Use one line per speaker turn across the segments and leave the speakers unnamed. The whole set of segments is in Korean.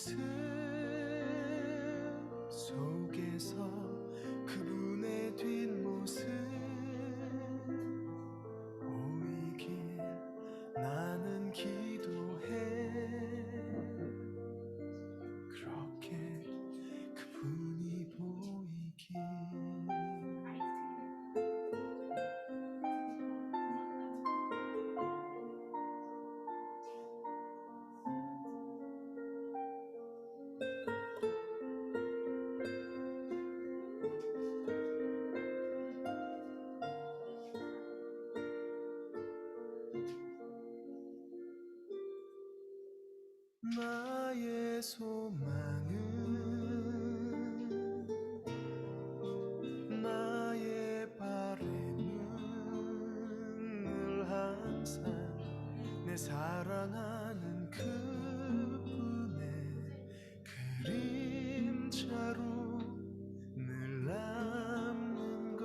모습 속에서 그분의 뒷모습 보이길 나는 기도해. 그렇게 그분이 보이길. 나의 소망은 나의 바램은 늘 항상 내 사랑하는 그분의 그림자로 늘 남는 것.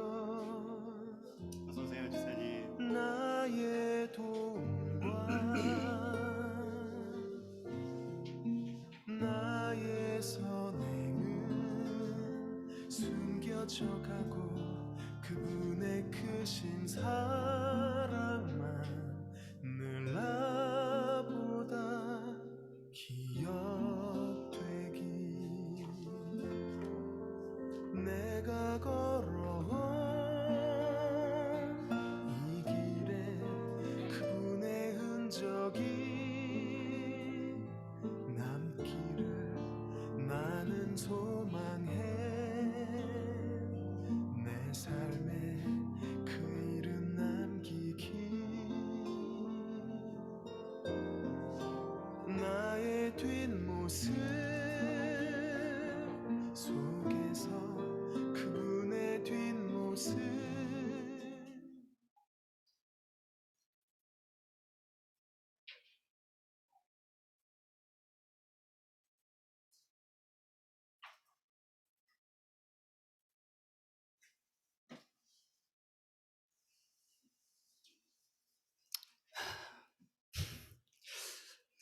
어서오세요 지사님.
나의 도움과 나의 선행은 숨겨져가고 그분의 크신 사랑만 늘 나보다 기억되기. 내가 걸어온 이 길에 그분의 흔적이 남기를 나는 소망해. 내 삶에 그 이름 남기기. 나의 뒷모습 속에서 그분의 뒷모습.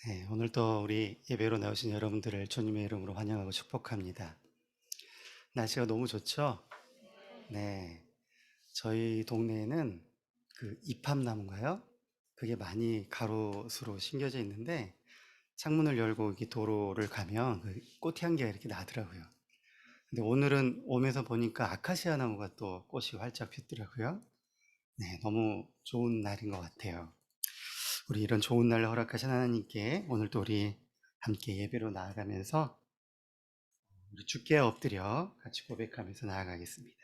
네, 오늘도 우리 예배로 나오신 여러분들을 주님의 이름으로 환영하고 축복합니다. 날씨가 너무 좋죠? 네, 저희 동네에는 그 이팝나무인가요? 그게 많이 가로수로 심겨져 있는데 창문을 열고 이렇게 도로를 가면 그 꽃향기가 이렇게 나더라고요. 근데 오늘은 오면서 보니까 아카시아 나무가 또 꽃이 활짝 피었더라고요. 네, 너무 좋은 날인 것 같아요. 우리 이런 좋은 날을 허락하신 하나님께 오늘도 우리 함께 예배로 나아가면서 우리 주께 엎드려 같이 고백하면서 나아가겠습니다.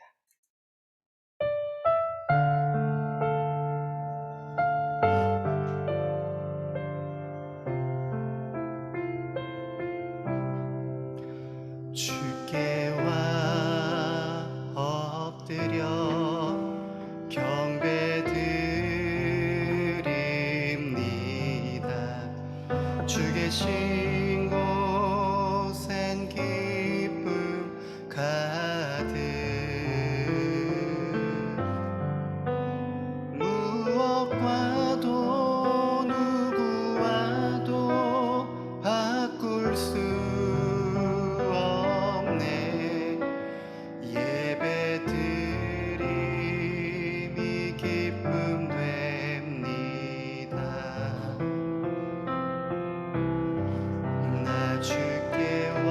주께와 엎드려 경배드립니다. 주 계신 곳엔 기쁨 가득. 무엇과도 누구와도 바꿀 수 없네. 예배드림이 기쁨 됩니다. 나 주께와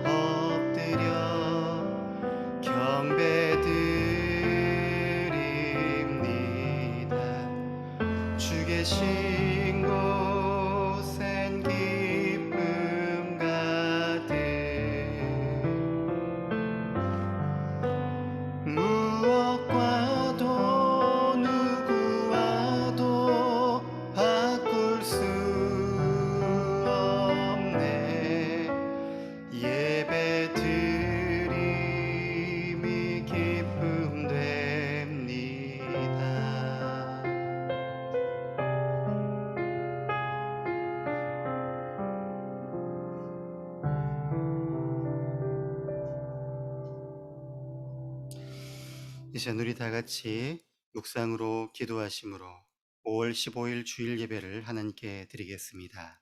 엎드려 경배드립니다. 주 계신 곳엔 기쁨 가득. 무엇과도 누구와도 바꿀 수 없네. 예배드림이 기쁨 됩니다. 이제 우리 다 같이 묵상으로 기도하심으로 5월 15일 주일 예배를 하나님께 드리겠습니다.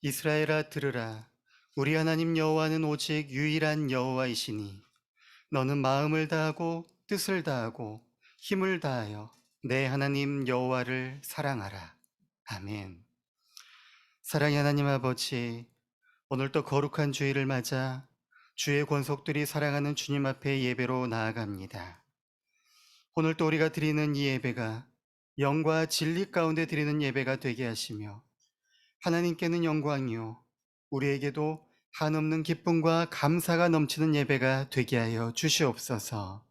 이스라엘아 들으라. 우리 하나님 여호와는 오직 유일한 여호와이시니 너는 마음을 다하고 뜻을 다하고 힘을 다하여 내 하나님 여호와를 사랑하라. 아멘. 사랑의 하나님 아버지, 오늘도 거룩한 주일을 맞아 주의 권속들이 사랑하는 주님 앞에 예배로 나아갑니다. 오늘도 우리가 드리는 이 예배가 영과 진리 가운데 드리는 예배가 되게 하시며 하나님께는 영광이요 우리에게도 한없는 기쁨과 감사가 넘치는 예배가 되게 하여 주시옵소서.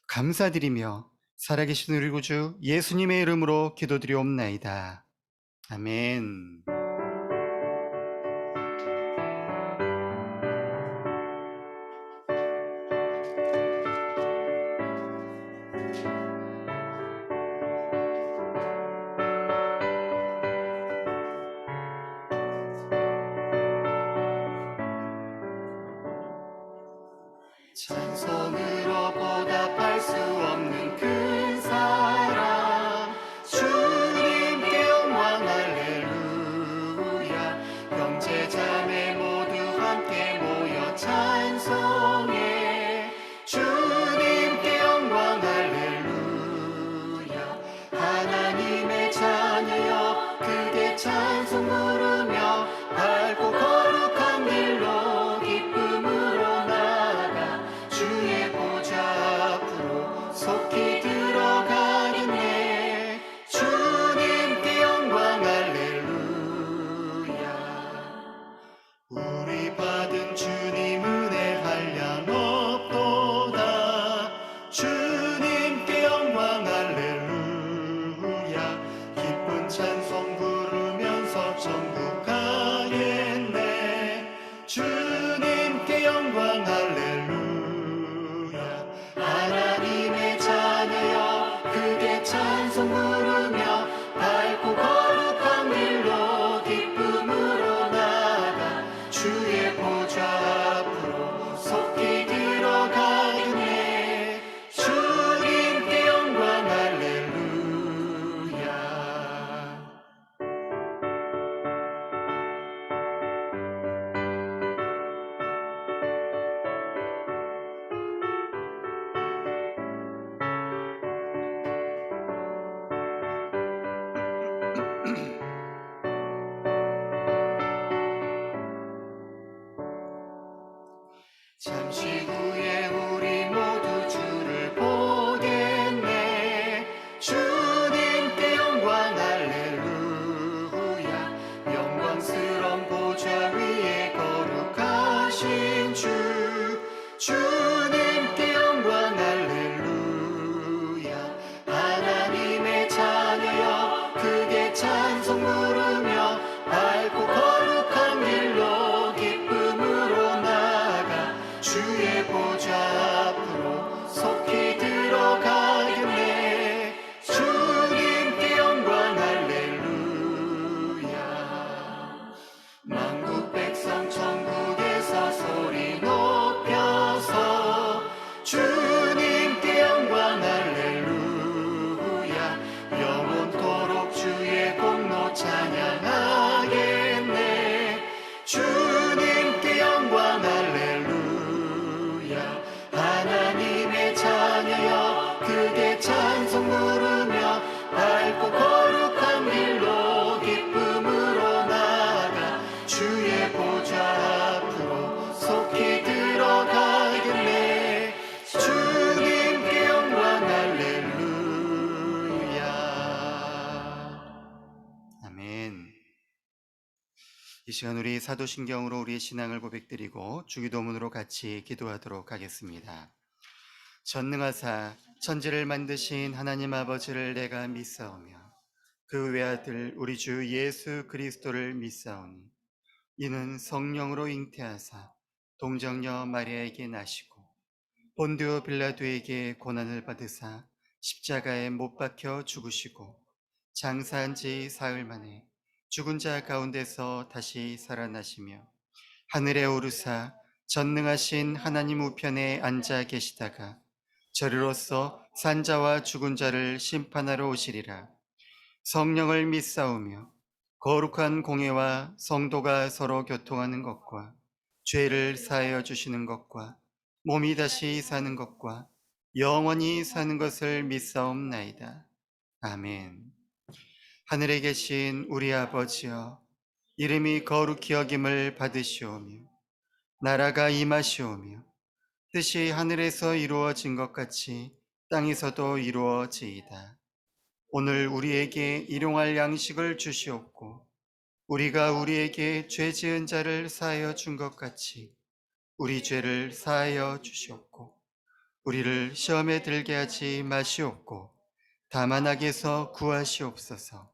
감사드리며 살아계신 우리 구주 예수님의 이름으로 기도드리옵나이다. 아멘. 찬송으로 보답할 수 없는 큰 사랑 주님께 영광 할렐루야. 형제자매 모두 함께 모여 찬송해 주님께 영광 할렐루야. 하나님의 자녀여 크게 찬송 부르며 밝고 거룩한 길로 기쁨으로 나아가 주의 보좌 앞으로 속히 들어가겠네. 주님께 영광 할렐루야. 우리 받은 주님 은혜 한량 없도다. 주님께 영광 할렐루야. 기쁜 찬송 부르면서 천국 가겠네. 주님께 영광 할렐루야. 하나님의 자녀여 크게 찬송 부르며 밝고 거룩한 길로 기쁨으로 나아가 주의 보좌 앞으로 속히 들어가겠네. 주님께 영광 할렐루야. 잠시 후에 우리 모두 주를 보겠네. 주님께 영광 할렐루야. 영광스러운 보좌 위에 거룩하신 주 주님께 영광 할렐루야. 하나님의 자녀여 크게 찬송 부르며 밝고 거룩한 길로 기쁨으로 나아가 주의 보좌 앞으로 속히 들어가겠네. 주님께 영광 할렐루야. 만국 백성 천국에서 소리 높여서 주님께 영광 할렐루야. 영원토록 주의 공로 찬양하겠네. 주님께 영광 할렐루야. 하나님의 자녀여 크게 찬송 부르며 밝고 거룩한 길로 기쁨으로 나아가 주의 보좌 앞으로 속히 들어가겠네. 주님께 영광 할렐루야. 아멘. 이 시간 우리 사도신경으로 우리의 신앙을 고백드리고 주기도문으로 같이 기도하도록 하겠습니다. 전능하사 천지를 만드신 하나님 아버지를 내가 믿사오며 그 외아들 우리 주 예수 그리스도를 믿사오니 이는 성령으로 잉태하사 동정녀 마리아에게 나시고 본디오 빌라도에게 고난을 받으사 십자가에 못 박혀 죽으시고 장사한 지 사흘 만에 죽은 자 가운데서 다시 살아나시며 하늘에 오르사 전능하신 하나님 우편에 앉아 계시다가 저리로서 산자와 죽은 자를 심판하러 오시리라. 성령을 믿사오며 거룩한 공예와 성도가 서로 교통하는 것과 죄를 사하여 주시는 것과 몸이 다시 사는 것과 영원히 사는 것을 믿사옵나이다. 아멘. 하늘에 계신 우리 아버지여, 이름이 거룩히 여김을 받으시오며 나라가 임하시오며 뜻이 하늘에서 이루어진 것 같이 땅에서도 이루어지이다. 오늘 우리에게 일용할 양식을 주시옵고 우리가 우리에게 죄 지은 자를 사하여 준 것 같이 우리 죄를 사하여 주시옵고 우리를 시험에 들게 하지 마시옵고 다만 악에서 구하시옵소서.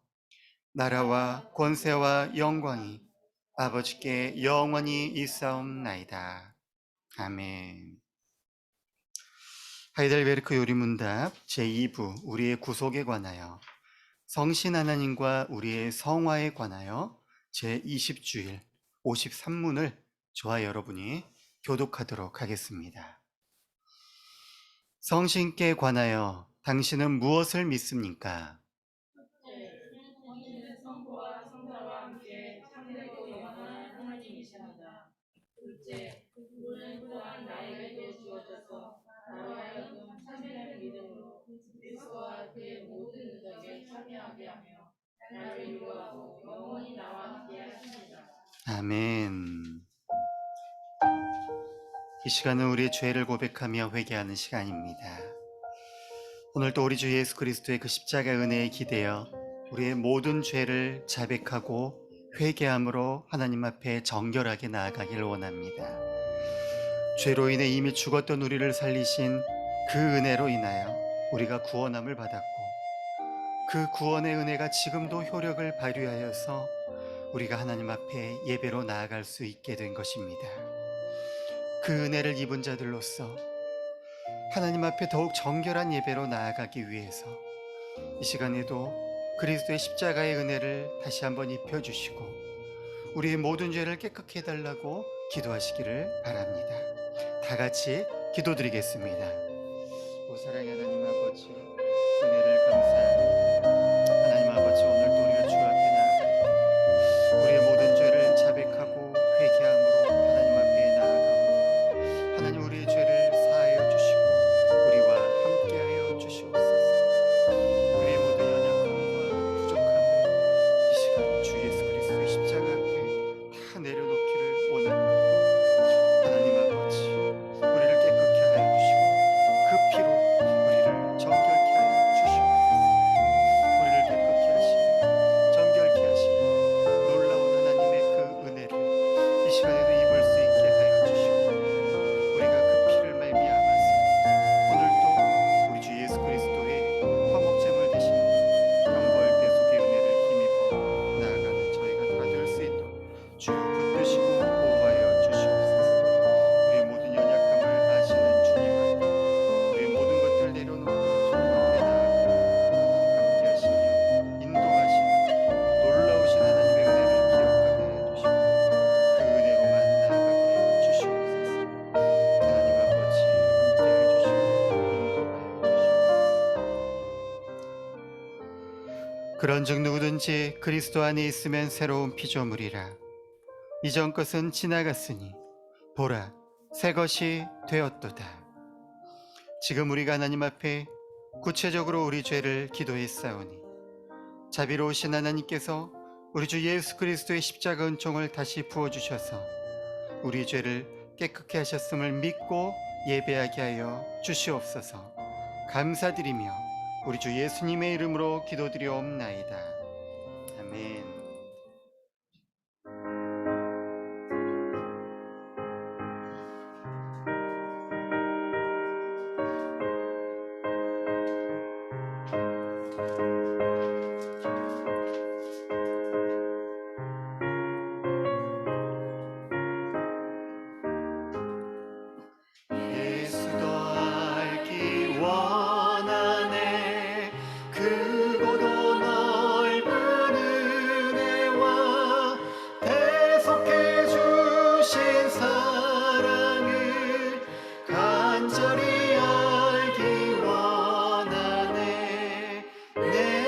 나라와 권세와 영광이 아버지께 영원히 있사옵나이다. 아멘. 하이델베르크 요리문답 제2부 우리의 구속에 관하여, 성신 하나님과 우리의 성화에 관하여 제20주일 53문을 저와 여러분이 교독하도록 하겠습니다. 성신께 관하여 당신은 무엇을 믿습니까?
성신은 성부와 성자와 함께 참되고 영원한 하나님이십니다. 둘째, 그분은 또한 나에게도 주어져서 나로 하여금 참되는 믿음으로 그리스도와 그의 모든 능력에 참여하게 하며 나를 위로하고 영원히 나와 함께 하십니다.
아멘. 이 시간은 우리의 죄를 고백하며 회개하는 시간입니다. 오늘도 우리 주 예수 그리스도의 그 십자가 은혜에 기대어 우리의 모든 죄를 자백하고 회개함으로 하나님 앞에 정결하게 나아가기를 원합니다. 죄로 인해 이미 죽었던 우리를 살리신 그 은혜로 인하여 우리가 구원함을 받았고, 그 구원의 은혜가 지금도 효력을 발휘하여서 우리가 하나님 앞에 예배로 나아갈 수 있게 된 것입니다. 그 은혜를 입은 자들로서 하나님 앞에 더욱 정결한 예배로 나아가기 위해서 이 시간에도 그리스도의 십자가의 은혜를 다시 한번 입혀주시고 우리의 모든 죄를 깨끗게 해달라고 기도하시기를 바랍니다. 다 같이 기도드리겠습니다. 오 사랑의 하나님 아버지, 은혜를 감사합니다. 하나님 아버지, 오늘도 우리가 주 앞에 나아가 우리의 모든 죄를 자백하고 회개함으로 하나님 앞에 나아가오니 하나님 우리의 죄를 사하여 주시고 우리와 함께하여 주시옵소서. 우리의 모든 연약함과 부족함을 이 시간 주 예수 그리스도의 십자가 앞에 다 내려놓기를 원합니다. 하나님 아버지, 우리를 깨끗게 하여 주시고 그 피로 우리를 정결케 하여 주시옵소서. 우리를 깨끗게 하시고 정결케 하시고 놀라운 하나님의 그 은혜를 이 시간에도 입을 수 있게 하여 주시고 우리가 그 피를 말미암아서 오늘도 우리 주 예수 그리스도의 화목제물 되신 영벌 대속의 은혜를 힘입어 나아가는 저희가 다 될 수 있도록 주여 붙드시고 보호하여 주시옵소서. 우리의 모든 연약함을 아시는 주님 앞에 우리의 모든 것들을 내려놓고 주님 앞에 나아가 함께 하시며 인도하시는 놀라우신 하나님의 은혜를 기억하게 해주시고 그 은혜로만 나아가게 해주시옵소서. 하나님 아버지, 함께 해주시고 인도하여 주시옵소서. 그런즉 누구든지 그리스도 안에 있으면 새로운 피조물이라. 이전 것은 지나갔으니 보라, 새 것이 되었도다. 지금 우리가 하나님 앞에 구체적으로 우리 죄를 기도했사오니 자비로우신 하나님께서 우리 주 예수 그리스도의 십자가 은총을 다시 부어주셔서 우리 죄를 깨끗게 하셨음을 믿고 예배하게 하여 주시옵소서. 감사드리며 우리 주 예수님의 이름으로 기도드리옵나이다. 아멘. 예수도 알기 원하네. 크고도 넓은 은혜와 대속해 주신 사랑을 간절히 알기 원하네. 내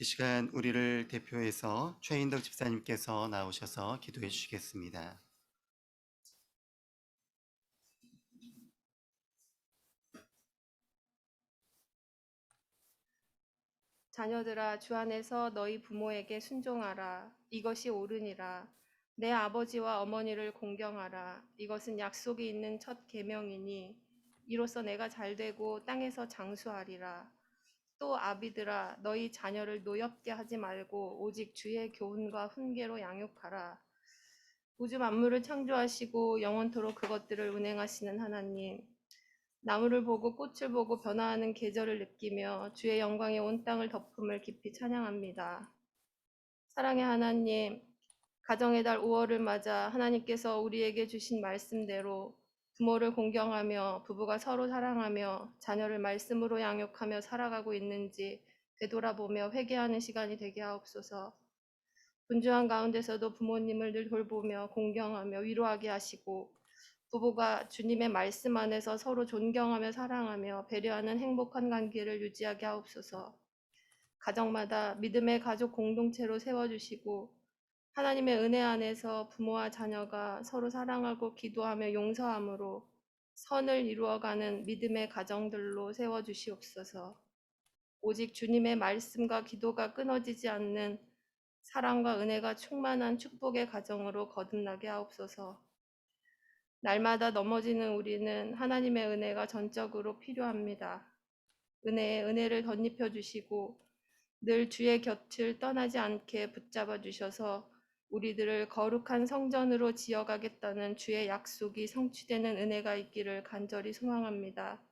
이 시간 우리를 대표해서 최인덕 집사님께서 나오셔서 기도해 주시겠습니다.
자녀들아, 주 안에서 너희 부모에게 순종하라. 이것이 옳으니라. 내 아버지와 어머니를 공경하라. 이것은 약속이 있는 첫 계명이니 이로써 내가 잘되고 땅에서 장수하리라. 또 아비들아, 너희 자녀를 노엽게 하지 말고 오직 주의 교훈과 훈계로 양육하라. 우주 만물을 창조하시고 영원토록 그것들을 운행하시는 하나님, 나무를 보고 꽃을 보고 변화하는 계절을 느끼며 주의 영광이 온 땅을 덮음을 깊이 찬양합니다. 사랑의 하나님, 가정의 달 5월을 맞아 하나님께서 우리에게 주신 말씀대로 부모를 공경하며 부부가 서로 사랑하며 자녀를 말씀으로 양육하며 살아가고 있는지 되돌아보며 회개하는 시간이 되게 하옵소서. 분주한 가운데서도 부모님을 늘 돌보며 공경하며 위로하게 하시고 부부가 주님의 말씀 안에서 서로 존경하며 사랑하며 배려하는 행복한 관계를 유지하게 하옵소서. 가정마다 믿음의 가족 공동체로 세워주시고 하나님의 은혜 안에서 부모와 자녀가 서로 사랑하고 기도하며 용서함으로 선을 이루어가는 믿음의 가정들로 세워주시옵소서. 오직 주님의 말씀과 기도가 끊어지지 않는 사랑과 은혜가 충만한 축복의 가정으로 거듭나게 하옵소서. 날마다 넘어지는 우리는 하나님의 은혜가 전적으로 필요합니다. 은혜에 은혜를 덧입혀 주시고 늘 주의 곁을 떠나지 않게 붙잡아 주셔서 우리들을 거룩한 성전으로 지어가겠다는 주의 약속이 성취되는 은혜가 있기를 간절히 소망합니다.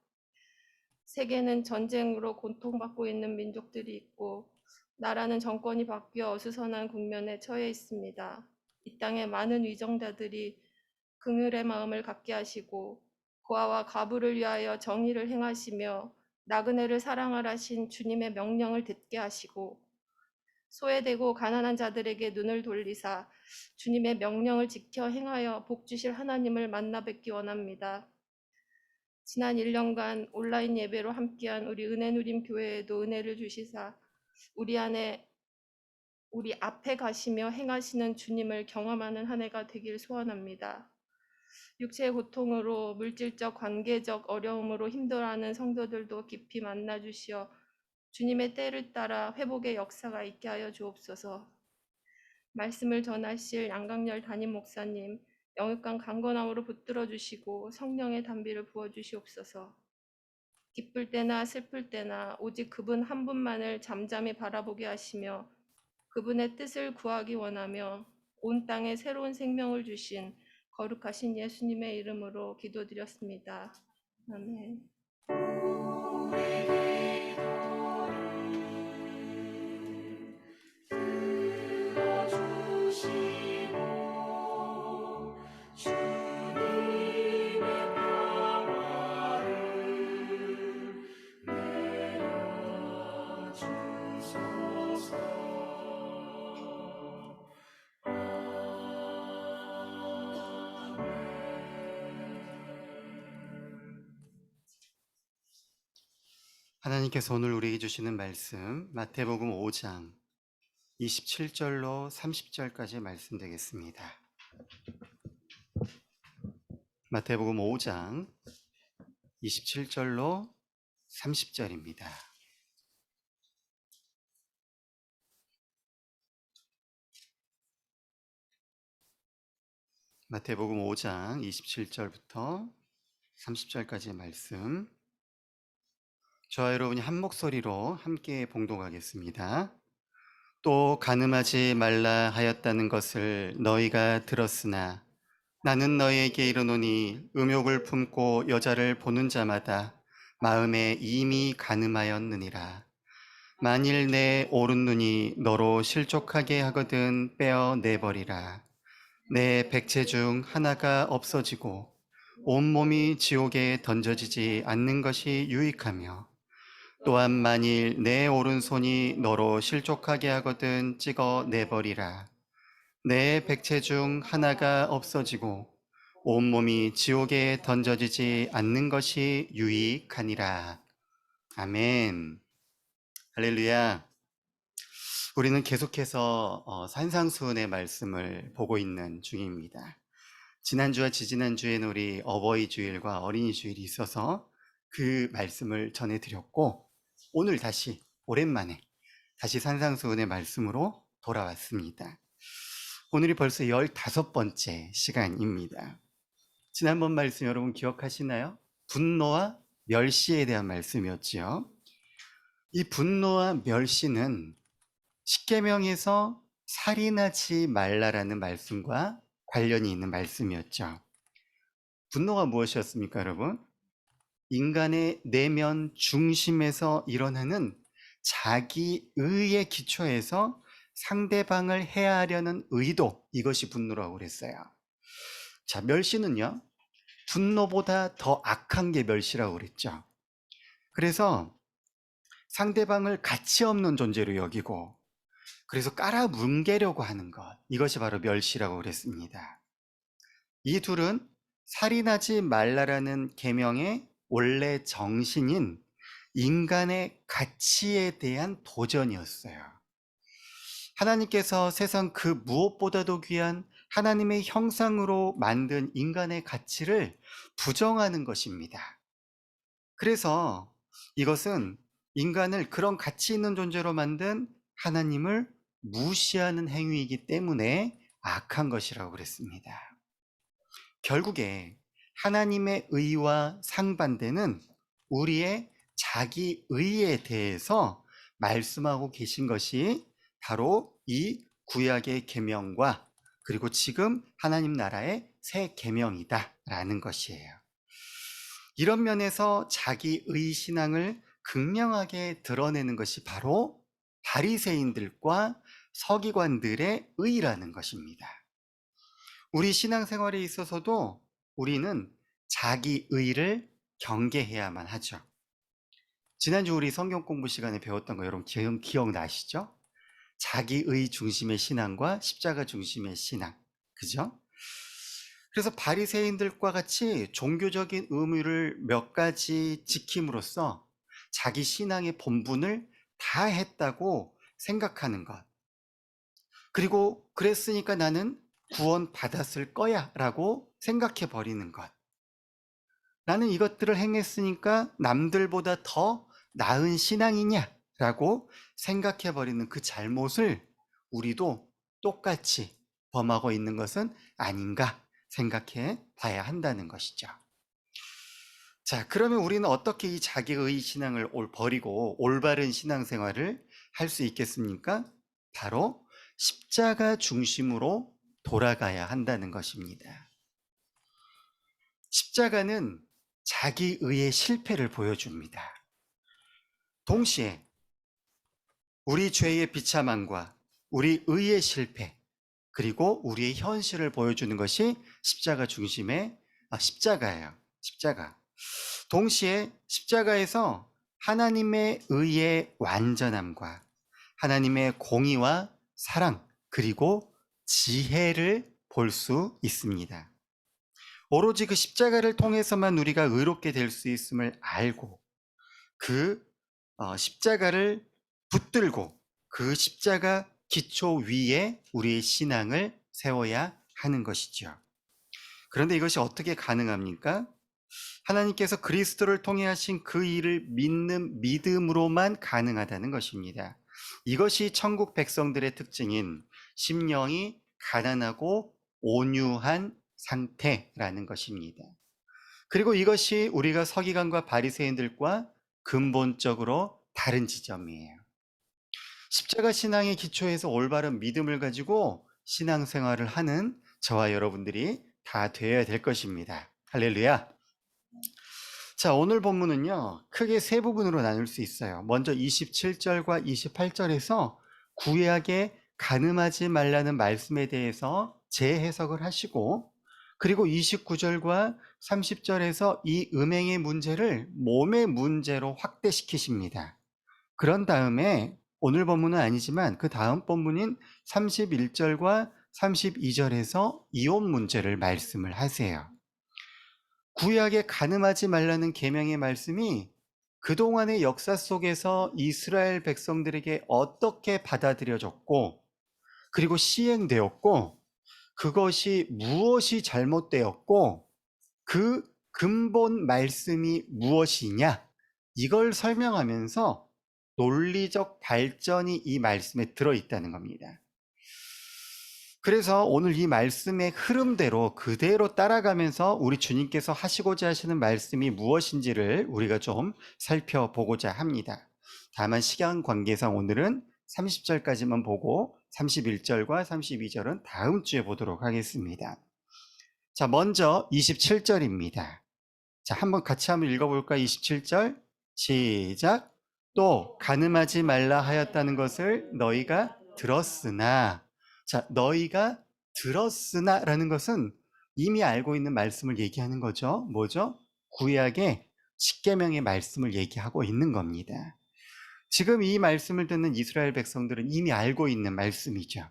세계는 전쟁으로 고통받고 있는 민족들이 있고 나라는 정권이 바뀌어 어수선한 국면에 처해 있습니다. 이 땅에 많은 위정자들이 긍휼의 마음을 갖게 하시고 고아와 과부를 위하여 정의를 행하시며 나그네를 사랑하라신 주님의 명령을 듣게 하시고 소외되고 가난한 자들에게 눈을 돌리사 주님의 명령을 지켜 행하여 복 주실 하나님을 만나 뵙기 원합니다. 지난 1년간 온라인 예배로 함께한 우리 은혜누림 교회에도 은혜를 주시사 우리 앞에 가시며 행하시는 주님을 경험하는 한 해가 되길 소원합니다. 육체의 고통으로 물질적, 관계적 어려움으로 힘들어하는 성도들도 깊이 만나주시어 주님의 때를 따라 회복의 역사가 있게 하여 주옵소서. 말씀을 전하실 양강렬 담임 목사님, 영육간 강건함으로 붙들어 주시고 성령의 단비를 부어 주시옵소서. 기쁠 때나 슬플 때나 오직 그분 한 분만을 잠잠히 바라보게 하시며 그분의 뜻을 구하기 원하며 온 땅에 새로운 생명을 주신 거룩하신 예수님의 이름으로 기도드렸습니다. 아멘.
하나님께서 오늘 우리에게 주시는 말씀 마태복음 5장 27절로 30절까지 말씀되겠습니다. 마태복음 5장 27절로 30절입니다. 마태복음 5장 27절부터 30절까지의 말씀, 저와 여러분이 한 목소리로 함께 봉독하겠습니다. 또 간음하지 말라 하였다는 것을 너희가 들었으나 나는 너희에게 이르노니 음욕을 품고 여자를 보는 자마다 마음에 이미 간음하였느니라. 만일 내 오른눈이 너로 실족하게 하거든 빼어 내버리라. 내 백체 중 하나가 없어지고 온몸이 지옥에 던져지지 않는 것이 유익하며, 또한 만일 내 오른손이 너로 실족하게 하거든 찍어 내버리라. 내 백체 중 하나가 없어지고 온몸이 지옥에 던져지지 않는 것이 유익하니라. 아멘. 할렐루야. 우리는 계속해서 산상수훈의 말씀을 보고 있는 중입니다. 지난주와 지지난주에는 우리 어버이 주일과 어린이 주일이 있어서 그 말씀을 전해드렸고, 오늘 다시 오랜만에 다시 산상수훈의 말씀으로 돌아왔습니다. 오늘이 벌써 15번째 시간입니다. 지난번 말씀 여러분 기억하시나요? 분노와 멸시에 대한 말씀이었지요. 이 분노와 멸시는 십계명에서 살인하지 말라라는 말씀과 관련이 있는 말씀이었죠. 분노가 무엇이었습니까, 여러분? 인간의 내면 중심에서 일어나는 자기의에 기초해서 상대방을 해하려는 의도, 이것이 분노라고 그랬어요. 자, 멸시는요, 분노보다 더 악한 게 멸시라고 그랬죠. 그래서 상대방을 가치 없는 존재로 여기고, 그래서 깔아뭉개려고 하는 것, 이것이 바로 멸시라고 그랬습니다. 이 둘은 살인하지 말라라는 계명의 원래 정신인 인간의 가치에 대한 도전이었어요. 하나님께서 세상 그 무엇보다도 귀한 하나님의 형상으로 만든 인간의 가치를 부정하는 것입니다. 그래서 이것은 인간을 그런 가치 있는 존재로 만든 하나님을 무시하는 행위이기 때문에 악한 것이라고 그랬습니다. 결국에 하나님의 의와 상반되는 우리의 자기 의에 대해서 말씀하고 계신 것이 바로 이 구약의 계명과 그리고 지금 하나님 나라의 새 계명이다라는 것이에요. 이런 면에서 자기 의 신앙을 극명하게 드러내는 것이 바로 바리새인들과 서기관들의 의라는 것입니다. 우리 신앙생활에 있어서도 우리는 자기 의를 경계해야만 하죠. 지난주 우리 성경 공부 시간에 배웠던 거 여러분 기억나시죠? 자기 의 중심의 신앙과 십자가 중심의 신앙, 그죠? 그래서 바리새인들과 같이 종교적인 의무를 몇 가지 지킴으로써 자기 신앙의 본분을 다 했다고 생각하는 것, 그리고 그랬으니까 나는 구원 받았을 거야 라고 생각해 버리는 것, 나는 이것들을 행했으니까 남들보다 더 나은 신앙이냐 라고 생각해 버리는 그 잘못을 우리도 똑같이 범하고 있는 것은 아닌가 생각해 봐야 한다는 것이죠. 자, 그러면 우리는 어떻게 이 자기의 신앙을 버리고 올바른 신앙생활을 할 수 있겠습니까? 바로 십자가 중심으로 돌아가야 한다는 것입니다. 십자가는 자기의의 실패를 보여줍니다. 동시에 우리 죄의 비참함과 우리 의의 실패, 그리고 우리의 현실을 보여주는 것이 십자가 중심의 십자가예요. 십자가. 동시에 십자가에서 하나님의 의의 완전함과 하나님의 공의와 사랑, 그리고 지혜를 볼 수 있습니다. 오로지 그 십자가를 통해서만 우리가 의롭게 될 수 있음을 알고 그 십자가를 붙들고 그 십자가 기초 위에 우리의 신앙을 세워야 하는 것이죠. 그런데 이것이 어떻게 가능합니까? 하나님께서 그리스도를 통해 하신 그 일을 믿는 믿음으로만 가능하다는 것입니다. 이것이 천국 백성들의 특징인 심령이 가난하고 온유한 상태라는 것입니다. 그리고 이것이 우리가 서기관과 바리새인들과 근본적으로 다른 지점이에요. 십자가 신앙의 기초에서 올바른 믿음을 가지고 신앙생활을 하는 저와 여러분들이 다 되어야 될 것입니다. 할렐루야. 자, 오늘 본문은요, 크게 세 부분으로 나눌 수 있어요. 먼저 27절과 28절에서 구약에 간음하지 말라는 말씀에 대해서 재해석을 하시고, 그리고 29절과 30절에서 이 음행의 문제를 몸의 문제로 확대시키십니다. 그런 다음에 오늘 본문은 아니지만 그 다음 본문인 31절과 32절에서 이혼 문제를 말씀을 하세요. 구약에 간음하지 말라는 계명의 말씀이 그동안의 역사 속에서 이스라엘 백성들에게 어떻게 받아들여졌고, 그리고 시행되었고, 그것이 무엇이 잘못되었고, 그 근본 말씀이 무엇이냐, 이걸 설명하면서 논리적 발전이 이 말씀에 들어있다는 겁니다. 그래서 오늘 이 말씀의 흐름대로 그대로 따라가면서 우리 주님께서 하시고자 하시는 말씀이 무엇인지를 우리가 좀 살펴보고자 합니다. 다만 시간 관계상 오늘은 30절까지만 보고 31절과 32절은 다음 주에 보도록 하겠습니다. 자, 먼저 27절입니다. 자, 한번 같이 한번 읽어볼까요? 27절 시작. 또 간음하지 말라 하였다는 것을 너희가 들었으나, 자, 너희가 들었으나 라는 것은 이미 알고 있는 말씀을 얘기하는 거죠. 뭐죠? 구약의 십계명의 말씀을 얘기하고 있는 겁니다. 지금 이 말씀을 듣는 이스라엘 백성들은 이미 알고 있는 말씀이죠.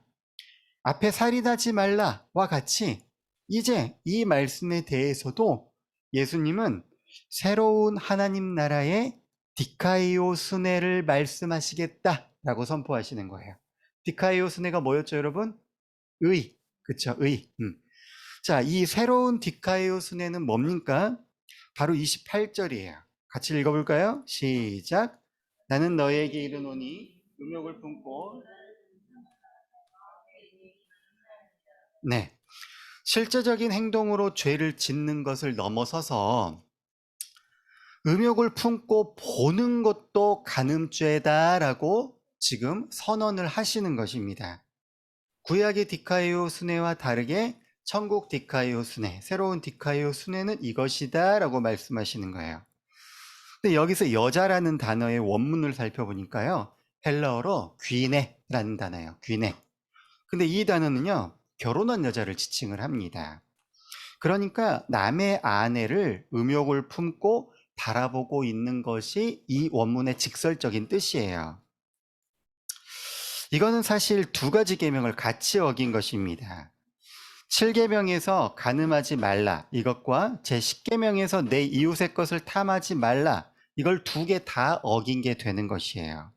앞에 살인하지 말라와 같이 이제 이 말씀에 대해서도 예수님은 새로운 하나님 나라의 디카이오 순회를 말씀하시겠다라고 선포하시는 거예요. 디카이오 순회가 뭐였죠, 여러분? 의. 그쵸, 의. 자, 이 새로운 디카이오 순회는 뭡니까? 바로 28절이에요. 같이 읽어볼까요? 시작. 나는 너희에게 이르노니 음욕을 품고, 네, 실제적인 행동으로 죄를 짓는 것을 넘어서서 음욕을 품고 보는 것도 간음죄다라고 지금 선언을 하시는 것입니다. 구약의 디카이오 순회와 다르게 천국 디카이오 순회, 새로운 디카이오 순회는 이것이다 라고 말씀하시는 거예요. 근데 여기서 여자라는 단어의 원문을 살펴보니까요, 헬라어로 귀네라는 단어예요. 귀네. 근데 이 단어는요, 결혼한 여자를 지칭을 합니다. 그러니까 남의 아내를 음욕을 품고 바라보고 있는 것이 이 원문의 직설적인 뜻이에요. 이거는 사실 두 가지 계명을 같이 어긴 것입니다. 7계명에서 간음하지 말라 이것과 제10계명에서 내 이웃의 것을 탐하지 말라, 이걸 두 개 다 어긴 게 되는 것이에요.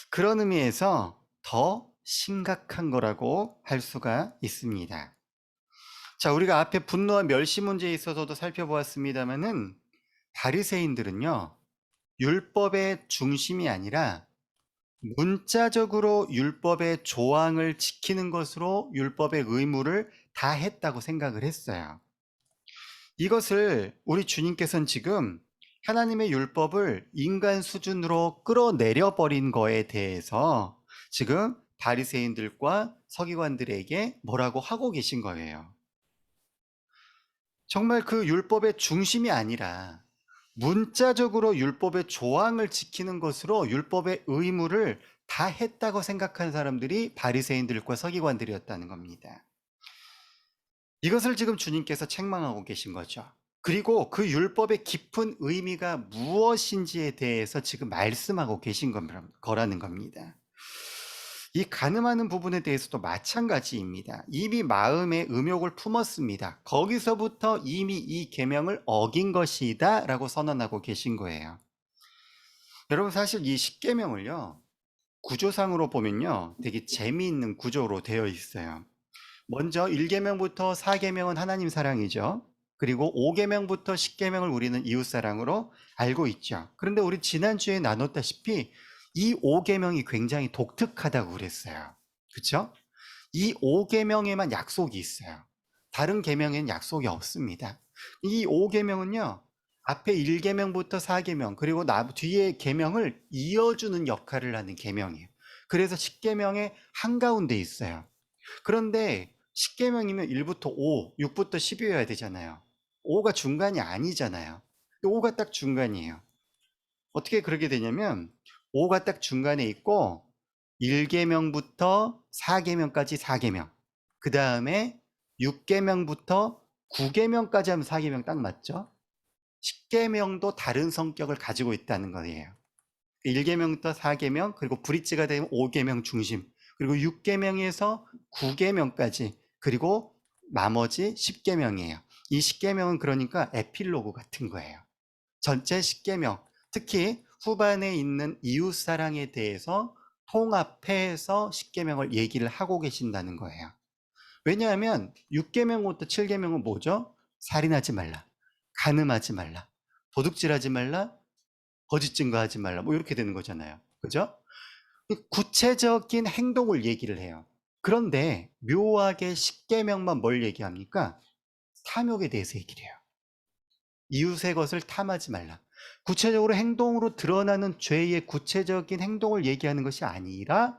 그런 의미에서 더 심각한 거라고 할 수가 있습니다. 자, 우리가 앞에 분노와 멸시 문제에 있어서도 살펴보았습니다만은 바리새인들은요, 율법의 중심이 아니라 문자적으로 율법의 조항을 지키는 것으로 율법의 의무를 다 했다고 생각을 했어요. 이것을 우리 주님께서는 지금 하나님의 율법을 인간 수준으로 끌어내려 버린 거에 대해서 지금 바리새인들과 서기관들에게 뭐라고 하고 계신 거예요. 정말 그 율법의 중심이 아니라 문자적으로 율법의 조항을 지키는 것으로 율법의 의무를 다 했다고 생각한 사람들이 바리새인들과 서기관들이었다는 겁니다. 이것을 지금 주님께서 책망하고 계신 거죠. 그리고 그 율법의 깊은 의미가 무엇인지에 대해서 지금 말씀하고 계신 거라는 겁니다. 이 간음하는 부분에 대해서도 마찬가지입니다. 이미 마음에 음욕을 품었습니다. 거기서부터 이미 이 계명을 어긴 것이다 라고 선언하고 계신 거예요. 여러분, 사실 이 10계명을요, 구조상으로 보면요, 되게 재미있는 구조로 되어 있어요. 먼저 1계명부터 4계명은 하나님 사랑이죠. 그리고 5계명부터 10계명을 우리는 이웃사랑으로 알고 있죠. 그런데 우리 지난주에 나눴다시피 이 5계명이 굉장히 독특하다고 그랬어요. 그렇죠? 이 5계명에만 약속이 있어요. 다른 계명에는 약속이 없습니다. 이 5계명은요, 앞에 1계명부터 4계명, 그리고 뒤에 계명을 이어주는 역할을 하는 계명이에요. 그래서 10계명의 한가운데 있어요. 그런데 10계명이면 1부터 5, 6부터 10이어야 되잖아요. 5가 중간이 아니잖아요. 5가 딱 중간이에요. 어떻게 그러게 되냐면 5가 딱 중간에 있고 1계명부터 4계명까지 4계명, 그 다음에 6계명부터 9계명까지 하면 4계명 딱 맞죠? 10계명도 다른 성격을 가지고 있다는 거예요. 1계명부터 4계명, 그리고 브릿지가 되면 5계명 중심, 그리고 6계명에서 9계명까지, 그리고 나머지 10계명이에요. 이 10계명은 그러니까 에필로그 같은 거예요. 전체 십계명, 특히 후반에 있는 이웃 사랑에 대해서 통합해서 십계명을 얘기를 하고 계신다는 거예요. 왜냐하면 6계명부터 7계명은 뭐죠? 살인하지 말라, 간음하지 말라, 도둑질하지 말라, 거짓 증거하지 말라, 뭐 이렇게 되는 거잖아요. 그죠? 구체적인 행동을 얘기를 해요. 그런데 묘하게 10계명만 뭘 얘기합니까? 탐욕에 대해서 얘기를 해요. 이웃의 것을 탐하지 말라. 구체적으로 행동으로 드러나는 죄의 구체적인 행동을 얘기하는 것이 아니라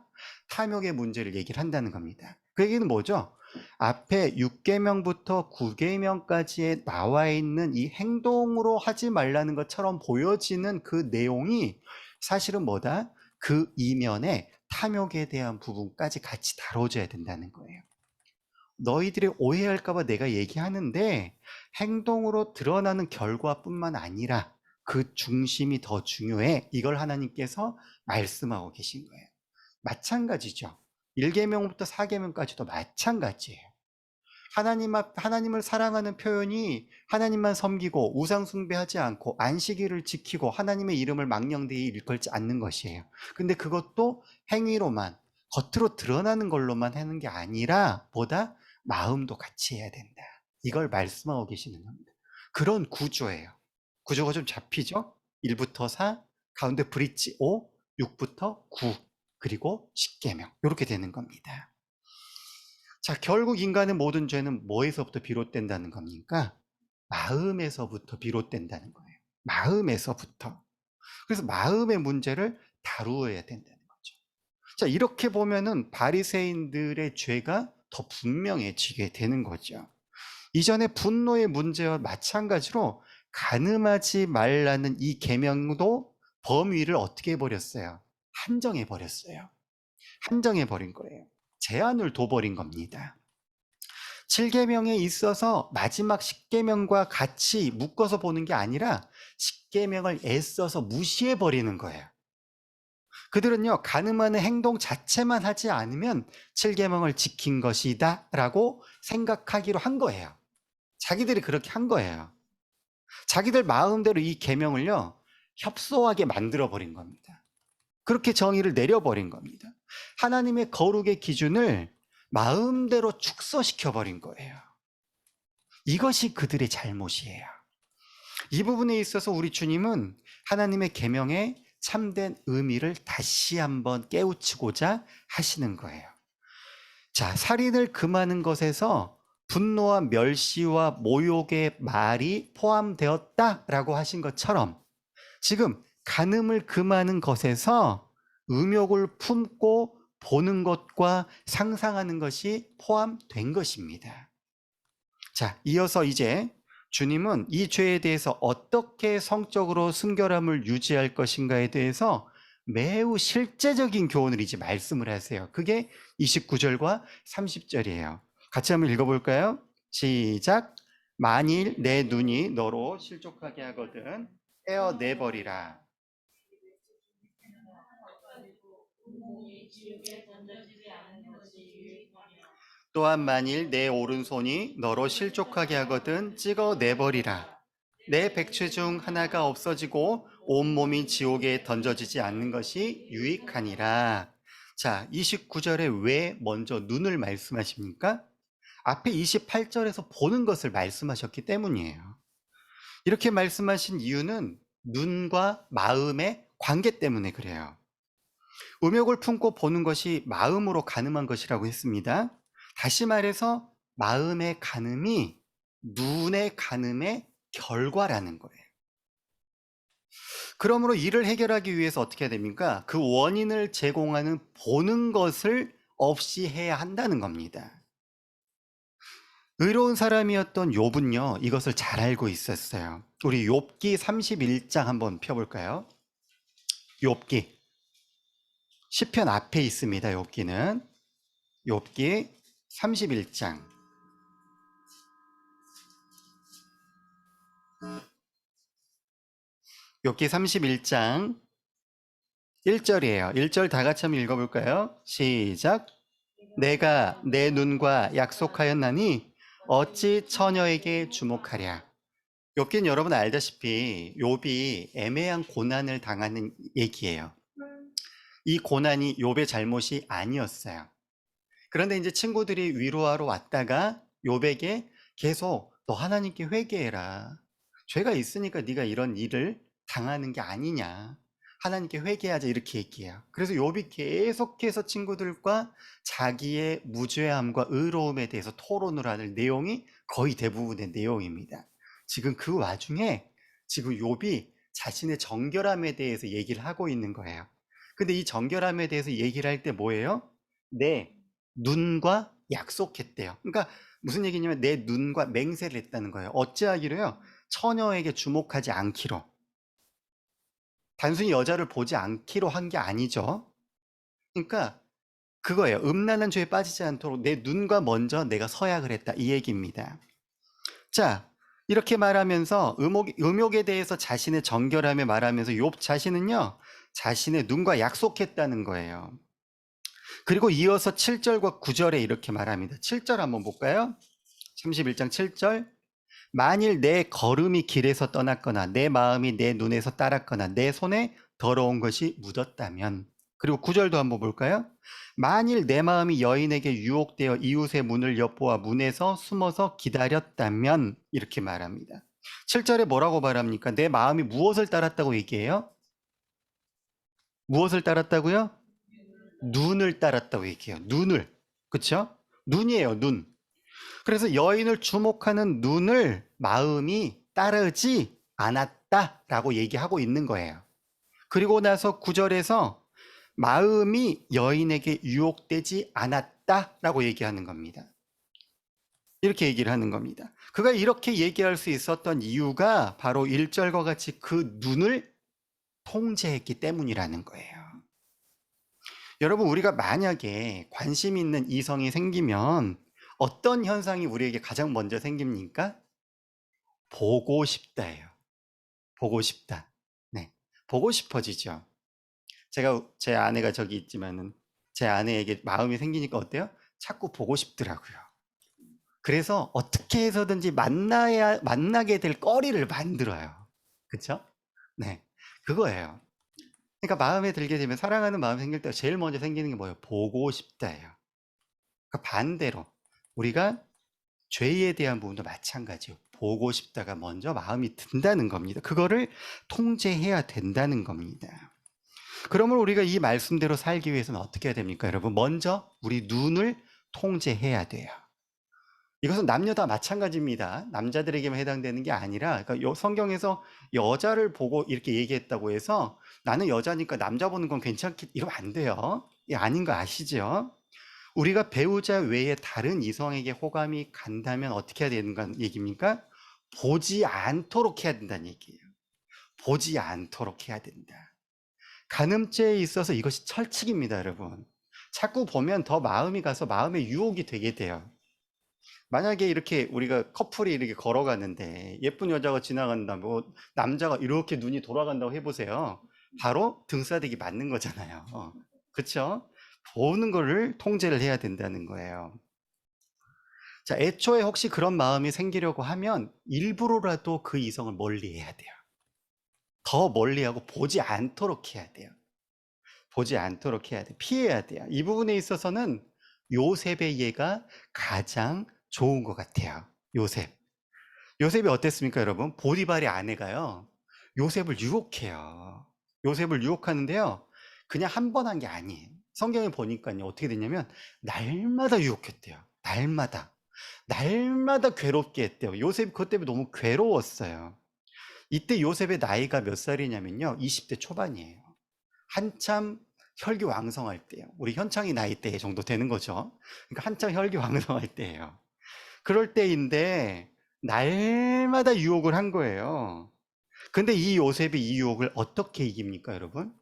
탐욕의 문제를 얘기를 한다는 겁니다. 그 얘기는 뭐죠? 앞에 6계명부터 9계명까지에 나와 있는 이 행동으로 하지 말라는 것처럼 보여지는 그 내용이 사실은 뭐다? 그 이면에 탐욕에 대한 부분까지 같이 다뤄줘야 된다는 거예요. 너희들이 오해할까봐 내가 얘기하는데 행동으로 드러나는 결과뿐만 아니라 그 중심이 더 중요해. 이걸 하나님께서 말씀하고 계신 거예요. 마찬가지죠. 1계명부터 4계명까지도 마찬가지예요. 하나님을 사랑하는 표현이 하나님만 섬기고 우상 숭배하지 않고 안식일을 지키고 하나님의 이름을 망령되이 일컬지 않는 것이에요. 근데 그것도 행위로만, 겉으로 드러나는 걸로만 하는 게 아니라 보다 마음도 같이 해야 된다. 이걸 말씀하고 계시는 겁니다. 그런 구조예요. 구조가 좀 잡히죠? 1부터 4, 가운데 브릿지 5, 6부터 9, 그리고 10계명 이렇게 되는 겁니다. 자, 결국 인간의 모든 죄는 뭐에서부터 비롯된다는 겁니까? 마음에서부터 비롯된다는 거예요. 마음에서부터. 그래서 마음의 문제를 다루어야 된다는 거죠. 자, 이렇게 보면은 바리새인들의 죄가 더 분명해지게 되는 거죠. 이전에 분노의 문제와 마찬가지로 간음하지 말라는 이 계명도 범위를 어떻게 해버렸어요? 한정해 버렸어요. 한정해 버린 거예요. 제한을 둬버린 겁니다. 7계명에 있어서 마지막 10계명과 같이 묶어서 보는 게 아니라 10계명을 애써서 무시해 버리는 거예요. 그들은요, 간음하는 행동 자체만 하지 않으면 7계명을 지킨 것이다 라고 생각하기로 한 거예요. 자기들이 그렇게 한 거예요. 자기들 마음대로 이 계명을요, 협소하게 만들어 버린 겁니다. 그렇게 정의를 내려버린 겁니다. 하나님의 거룩의 기준을 마음대로 축소시켜 버린 거예요. 이것이 그들의 잘못이에요. 이 부분에 있어서 우리 주님은 하나님의 계명의 참된 의미를 다시 한번 깨우치고자 하시는 거예요. 자, 살인을 금하는 것에서 분노와 멸시와 모욕의 말이 포함되었다라고 하신 것처럼 지금 간음을 금하는 것에서 음욕을 품고 보는 것과 상상하는 것이 포함된 것입니다. 자, 이어서 이제 주님은 이 죄에 대해서 어떻게 성적으로 순결함을 유지할 것인가에 대해서 매우 실제적인 교훈을 이제 말씀을 하세요. 그게 29절과 30절이에요. 같이 한번 읽어볼까요? 시작. 만일 내 눈이 너로 실족하게 하거든 떼어내버리라. 또한 만일 내 오른손이 너로 실족하게 하거든 찍어내버리라. 내 백체 중 하나가 없어지고 온몸이 지옥에 던져지지 않는 것이 유익하니라. 자, 29절에 왜 먼저 눈을 말씀하십니까? 앞에 28절에서 보는 것을 말씀하셨기 때문이에요. 이렇게 말씀하신 이유는 눈과 마음의 관계 때문에 그래요. 음욕을 품고 보는 것이 마음으로 간음한 것이라고 했습니다. 다시 말해서 마음의 간음이 눈의 간음의 결과라는 거예요. 그러므로 이를 해결하기 위해서 어떻게 해야 됩니까? 그 원인을 제공하는 보는 것을 없이 해야 한다는 겁니다. 의로운 사람이었던 욥은요, 이것을 잘 알고 있었어요. 우리 욥기 31장 한번 펴볼까요? 욥기 시편 앞에 있습니다. 욥기는 욥기 31장 욥기 31장 1절이에요. 1절 다 같이 한번 읽어볼까요? 시작. 내가 내 눈과 약속하였나니 어찌 처녀에게 주목하랴. 욥기는 여러분 알다시피 욥이 애매한 고난을 당하는 얘기예요. 이 고난이 욥의 잘못이 아니었어요. 그런데 이제 친구들이 위로하러 왔다가 욥에게 계속 너 하나님께 회개해라. 죄가 있으니까 네가 이런 일을 당하는 게 아니냐. 하나님께 회개하자 이렇게 얘기해요. 그래서 욥이 계속해서 친구들과 자기의 무죄함과 의로움에 대해서 토론을 하는 내용이 거의 대부분의 내용입니다. 지금 그 와중에 지금 욥이 자신의 정결함에 대해서 얘기를 하고 있는 거예요. 근데 이 정결함에 대해서 얘기를 할 때 뭐예요? 내 눈과 약속했대요. 그러니까 무슨 얘기냐면 내 눈과 맹세를 했다는 거예요. 어찌하기로요? 처녀에게 주목하지 않기로. 단순히 여자를 보지 않기로 한 게 아니죠. 그러니까 그거예요. 음란한 죄에 빠지지 않도록 내 눈과 먼저 내가 서약을 했다. 이 얘기입니다. 자, 이렇게 말하면서 음욕에 대해서 자신의 정결함에 말하면서 욥 자신은요. 자신의 눈과 약속했다는 거예요. 그리고 이어서 7절과 9절에 이렇게 말합니다. 7절 한번 볼까요? 31장 7절. 만일 내 걸음이 길에서 떠났거나 내 마음이 내 눈에서 따랐거나 내 손에 더러운 것이 묻었다면. 그리고 9절도 한번 볼까요? 만일 내 마음이 여인에게 유혹되어 이웃의 문을 엿보아 문에서 숨어서 기다렸다면. 이렇게 말합니다. 7절에 뭐라고 말합니까? 내 마음이 무엇을 따랐다고 얘기해요? 무엇을 따랐다고요? 눈을 따랐다고 얘기해요. 눈을. 그쵸? 눈이에요, 눈. 그래서 여인을 주목하는 눈을 마음이 따르지 않았다라고 얘기하고 있는 거예요. 그리고 나서 9절에서 마음이 여인에게 유혹되지 않았다라고 얘기하는 겁니다. 이렇게 얘기를 하는 겁니다. 그가 이렇게 얘기할 수 있었던 이유가 바로 1절과 같이 그 눈을 통제했기 때문이라는 거예요. 여러분, 우리가 만약에 관심 있는 이성이 생기면 어떤 현상이 우리에게 가장 먼저 생깁니까? 보고 싶다예요. 보고 싶다. 네, 보고 싶어지죠. 제 아내가 저기 있지만은 제 아내에게 마음이 생기니까 어때요? 자꾸 보고 싶더라고요. 그래서 어떻게 해서든지 만나게 될 거리를 만들어요. 그렇죠? 네, 그거예요. 그러니까 마음에 들게 되면 사랑하는 마음이 생길 때 제일 먼저 생기는 게 뭐예요? 보고 싶다예요. 그러니까 반대로 우리가 죄에 대한 부분도 마찬가지예요. 보고 싶다가 먼저 마음이 든다는 겁니다. 그거를 통제해야 된다는 겁니다. 그러면 우리가 이 말씀대로 살기 위해서는 어떻게 해야 됩니까, 여러분? 먼저 우리 눈을 통제해야 돼요. 이것은 남녀 다 마찬가지입니다. 남자들에게만 해당되는 게 아니라, 그러니까 성경에서 여자를 보고 이렇게 얘기했다고 해서 나는 여자니까 남자 보는 건 괜찮겠, 이러면 안 돼요. 이게 아닌 거 아시죠? 우리가 배우자 외에 다른 이성에게 호감이 간다면 어떻게 해야 되는 얘기입니까? 보지 않도록 해야 된다는 얘기예요. 보지 않도록 해야 된다. 간음죄에 있어서 이것이 철칙입니다, 여러분. 자꾸 보면 더 마음이 가서 마음의 유혹이 되게 돼요. 만약에 이렇게 우리가 커플이 이렇게 걸어가는데 예쁜 여자가 지나간다, 뭐 남자가 이렇게 눈이 돌아간다고 해보세요. 바로 등싸대기 맞는 거잖아요. 그렇죠? 보는 거를 통제를 해야 된다는 거예요. 자, 애초에 혹시 그런 마음이 생기려고 하면 일부러라도 그 이성을 멀리해야 돼요. 더 멀리하고 보지 않도록 해야 돼요. 보지 않도록 해야 돼요. 피해야 돼요. 이 부분에 있어서는 요셉의 예가 가장 좋은 것 같아요. 요셉이 어땠습니까, 여러분? 보디발의 아내가요, 요셉을 유혹해요. 요셉을 유혹하는데요, 그냥 한 번 한 게 아니에요. 성경에 보니까요, 어떻게 됐냐면 날마다 유혹했대요. 날마다 괴롭게 했대요. 요셉이 그것 때문에 너무 괴로웠어요. 이때 요셉의 나이가 몇 살이냐면요, 20대 초반이에요. 한참 혈기왕성할 때예요. 우리 현창이 나이 때 정도 되는 거죠. 그러니까 한참 혈기왕성할 때예요. 그럴 때인데 날마다 유혹을 한 거예요. 근데 이 요셉이 이 유혹을 어떻게 이깁니까, 여러분?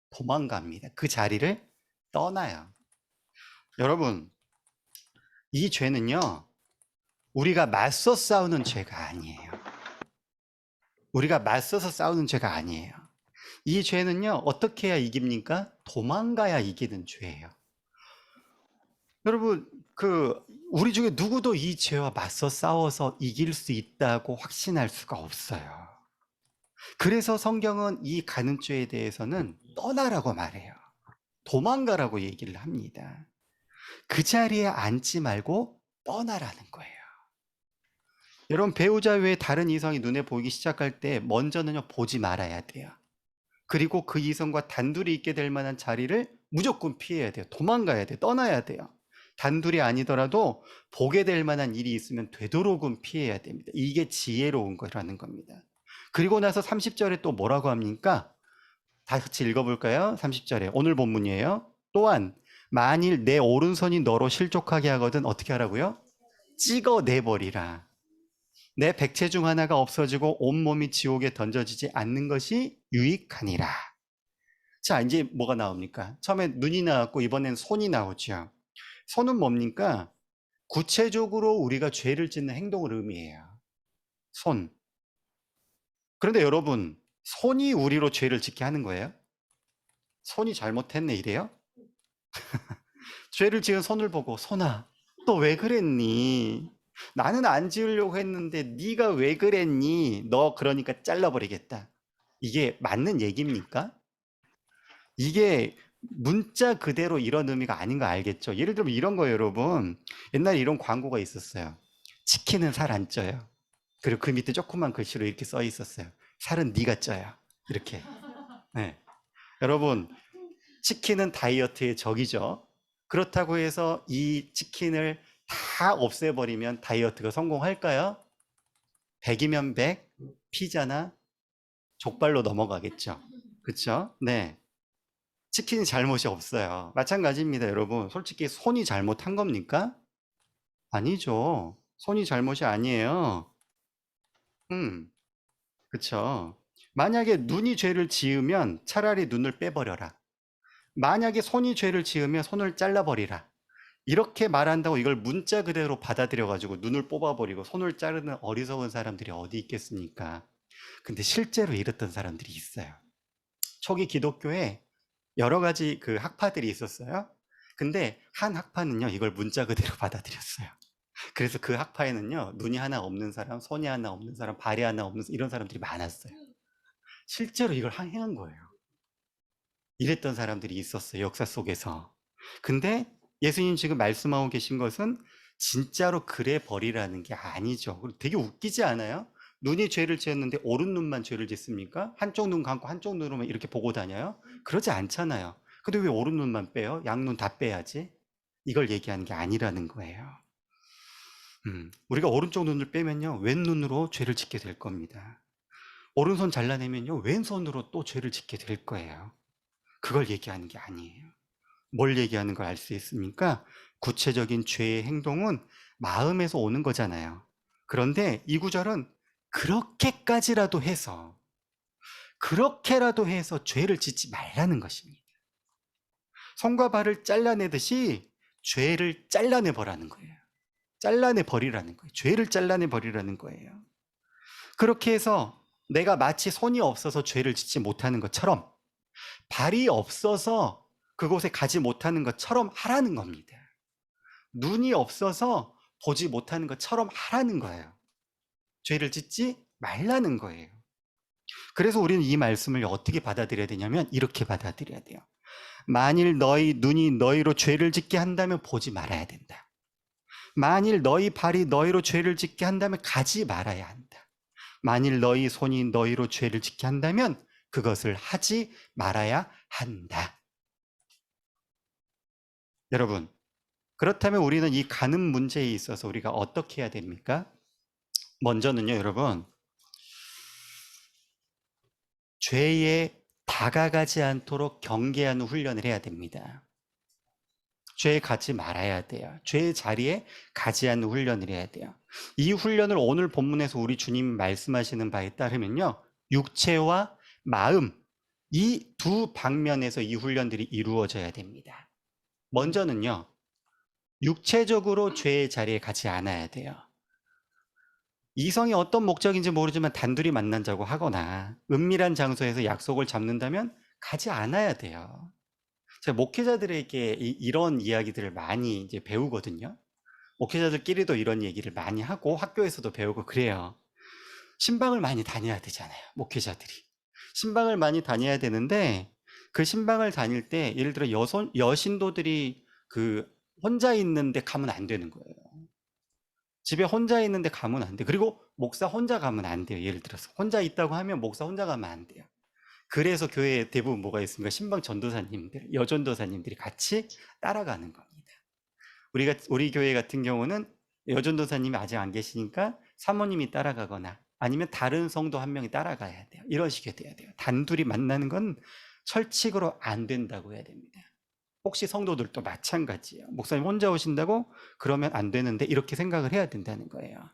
도망갑니다. 그 자리를 떠나요. 여러분, 이 죄는요, 우리가 맞서 싸우는 죄가 아니에요. 우리가 맞서서 싸우는 죄가 아니에요. 이 죄는요, 어떻게 해야 이깁니까? 도망가야 이기는 죄예요. 여러분, 우리 중에 누구도 이 죄와 맞서 싸워서 이길 수 있다고 확신할 수가 없어요. 그래서 성경은 이 가는 죄에 대해서는 떠나라고 말해요. 도망가라고 얘기를 합니다. 그 자리에 앉지 말고 떠나라는 거예요. 여러분, 배우자 외에 다른 이성이 눈에 보이기 시작할 때 먼저는요, 보지 말아야 돼요. 그리고 그 이성과 단둘이 있게 될 만한 자리를 무조건 피해야 돼요. 도망가야 돼요. 떠나야 돼요. 단둘이 아니더라도 보게 될 만한 일이 있으면 되도록은 피해야 됩니다. 이게 지혜로운 거라는 겁니다. 그리고 나서 30절에 또 뭐라고 합니까? 다 같이 읽어볼까요? 30절에 오늘 본문이에요. 또한 만일 내 오른손이 너로 실족하게 하거든 어떻게 하라고요? 찍어내버리라. 내 백체 중 하나가 없어지고 온몸이 지옥에 던져지지 않는 것이 유익하니라. 자, 이제 뭐가 나옵니까? 처음에 눈이 나왔고 이번엔 손이 나오죠. 손은 뭡니까? 구체적으로 우리가 죄를 짓는 행동을 의미해요. 손. 그런데 여러분, 손이 우리로 죄를 짓게 하는 거예요? 손이 잘못했네 이래요? 죄를 지은 손을 보고 손아, 너 왜 그랬니? 나는 안 지으려고 했는데 네가 왜 그랬니? 너 그러니까 잘라버리겠다. 이게 맞는 얘기입니까? 이게 문자 그대로 이런 의미가 아닌 거 알겠죠? 예를 들면 이런 거예요, 여러분. 옛날에 이런 광고가 있었어요. 치킨은 살 안 쪄요. 그리고 그 밑에 조그만 글씨로 이렇게 써 있었어요. 살은 네가 쪄요. 이렇게. 네. 여러분, 치킨은 다이어트의 적이죠. 그렇다고 해서 이 치킨을 다 없애버리면 다이어트가 성공할까요? 100이면 100, 피자나 족발로 넘어가겠죠. 그렇죠? 네. 치킨이 잘못이 없어요. 마찬가지입니다, 여러분. 솔직히 손이 잘못한 겁니까? 아니죠. 손이 잘못이 아니에요. 그쵸. 만약에 눈이 죄를 지으면 차라리 눈을 빼버려라. 만약에 손이 죄를 지으면 손을 잘라버리라. 이렇게 말한다고 이걸 문자 그대로 받아들여가지고 눈을 뽑아버리고 손을 자르는 어리석은 사람들이 어디 있겠습니까? 근데 실제로 이랬던 사람들이 있어요. 초기 기독교에 여러 가지 그 학파들이 있었어요. 근데 한 학파는요, 이걸 문자 그대로 받아들였어요. 그래서 그 학파에는요, 눈이 하나 없는 사람, 손이 하나 없는 사람, 발이 하나 없는 이런 사람들이 많았어요. 실제로 이걸 행한 거예요. 이랬던 사람들이 있었어요, 역사 속에서. 근데 예수님 지금 말씀하고 계신 것은 진짜로 그래 버리라는 게 아니죠. 그리고 되게 웃기지 않아요? 눈이 죄를 지었는데 오른 눈만 죄를 짓습니까? 한쪽 눈 감고 한쪽 눈으로만 이렇게 보고 다녀요? 그러지 않잖아요. 근데 왜 오른 눈만 빼요? 양눈 다 빼야지. 이걸 얘기하는 게 아니라는 거예요. 우리가 오른쪽 눈을 빼면요, 왼눈으로 죄를 짓게 될 겁니다. 오른손 잘라내면요, 왼손으로 또 죄를 짓게 될 거예요. 그걸 얘기하는 게 아니에요. 뭘 얘기하는 걸 알 수 있습니까? 구체적인 죄의 행동은 마음에서 오는 거잖아요. 그런데 이 구절은 그렇게라도 해서 죄를 짓지 말라는 것입니다. 손과 발을 잘라내듯이 죄를 잘라내버라는 거예요. 잘라내버리라는 거예요. 죄를 잘라내버리라는 거예요. 그렇게 해서 내가 마치 손이 없어서 죄를 짓지 못하는 것처럼 발이 없어서 그곳에 가지 못하는 것처럼 하라는 겁니다. 눈이 없어서 보지 못하는 것처럼 하라는 거예요. 죄를 짓지 말라는 거예요. 그래서 우리는 이 말씀을 어떻게 받아들여야 되냐면 이렇게 받아들여야 돼요. 만일 너희 눈이 너희로 죄를 짓게 한다면 보지 말아야 된다. 만일 너희 발이 너희로 죄를 짓게 한다면 가지 말아야 한다. 만일 너희 손이 너희로 죄를 짓게 한다면 그것을 하지 말아야 한다. 여러분, 그렇다면 우리는 이 가는 문제에 있어서 우리가 어떻게 해야 됩니까? 먼저는요, 여러분, 죄에 다가가지 않도록 경계하는 훈련을 해야 됩니다. 죄에 가지 말아야 돼요. 죄의 자리에 가지 않는 훈련을 해야 돼요. 이 훈련을 오늘 본문에서 우리 주님 말씀하시는 바에 따르면요, 육체와 마음, 이 두 방면에서 이 훈련들이 이루어져야 됩니다. 먼저는요, 육체적으로 죄의 자리에 가지 않아야 돼요. 이성이 어떤 목적인지 모르지만 단둘이 만난다고 하거나 은밀한 장소에서 약속을 잡는다면 가지 않아야 돼요. 제가 목회자들에게 이런 이야기들을 많이 이제 배우거든요. 목회자들끼리도 이런 얘기를 많이 하고 학교에서도 배우고 그래요. 신방을 많이 다녀야 되잖아요. 목회자들이. 신방을 많이 다녀야 되는데 그 신방을 다닐 때 예를 들어 여신도들이 그 혼자 있는데 가면 안 되는 거예요. 집에 혼자 있는데 가면 안 돼. 그리고 목사 혼자 가면 안 돼요. 예를 들어서 혼자 있다고 하면 목사 혼자 가면 안 돼요. 그래서 교회에 대부분 뭐가 있습니까? 신방 전도사님들, 여전도사님들이 같이 따라가는 겁니다. 우리 교회 같은 경우는 여전도사님이 아직 안 계시니까 사모님이 따라가거나 아니면 다른 성도 한 명이 따라가야 돼요. 이런 식이 돼야 돼요. 단둘이 만나는 건 철칙으로 안 된다고 해야 됩니다. 혹시 성도들도 마찬가지예요. 목사님 혼자 오신다고? 그러면 안 되는데 이렇게 생각을 해야 된다는 거예요.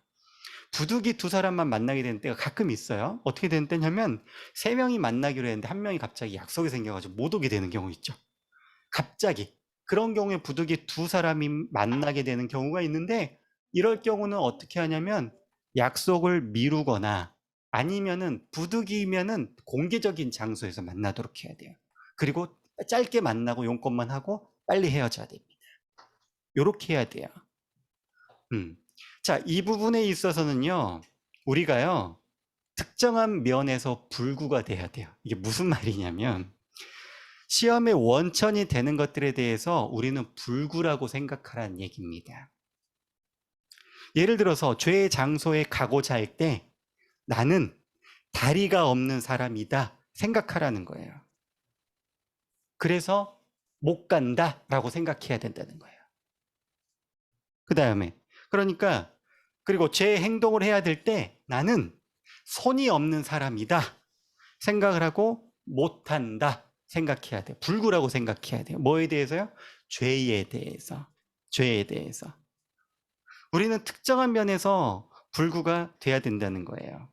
부득이 두 사람만 만나게 되는 때가 가끔 있어요. 어떻게 되는 때냐면 세 명이 만나기로 했는데 한 명이 갑자기 약속이 생겨가지고 못 오게 되는 경우 있죠. 갑자기. 그런 경우에 부득이 두 사람이 만나게 되는 경우가 있는데 이럴 경우는 어떻게 하냐면 약속을 미루거나 아니면은 부득이면은 공개적인 장소에서 만나도록 해야 돼요. 그리고 짧게 만나고 용건만 하고 빨리 헤어져야 됩니다. 요렇게 해야 돼요. 자, 이 부분에 있어서는요, 우리가요, 특정한 면에서 불구가 돼야 돼요. 이게 무슨 말이냐면, 시험의 원천이 되는 것들에 대해서 우리는 불구라고 생각하라는 얘기입니다. 예를 들어서 죄의 장소에 가고자 할 때 나는 다리가 없는 사람이다 생각하라는 거예요. 그래서 못 간다라고 생각해야 된다는 거예요. 그 다음에 그러니까 그리고 제 행동을 해야 될 때 나는 손이 없는 사람이다 생각을 하고 못한다 생각해야 돼요. 불구라고 생각해야 돼요. 뭐에 대해서요? 죄에 대해서. 죄에 대해서. 우리는 특정한 면에서 불구가 돼야 된다는 거예요.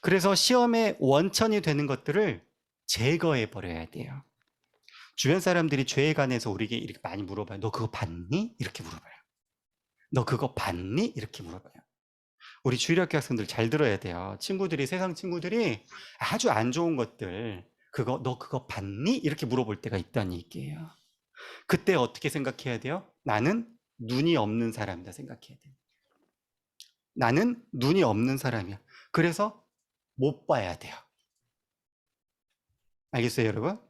그래서 시험의 원천이 되는 것들을 제거해 버려야 돼요. 주변 사람들이 죄에 관해서 우리에게 이렇게 많이 물어봐요. 너 그거 봤니? 이렇게 물어봐요. 너 그거 봤니? 이렇게 물어봐요. 우리 주일학교 학생들 잘 들어야 돼요. 친구들이, 세상 친구들이 아주 안 좋은 것들, 너 그거 봤니? 이렇게 물어볼 때가 있다는 얘기예요. 그때 어떻게 생각해야 돼요? 나는 눈이 없는 사람이다 생각해야 돼요. 나는 눈이 없는 사람이야. 그래서 못 봐야 돼요. 알겠어요, 여러분?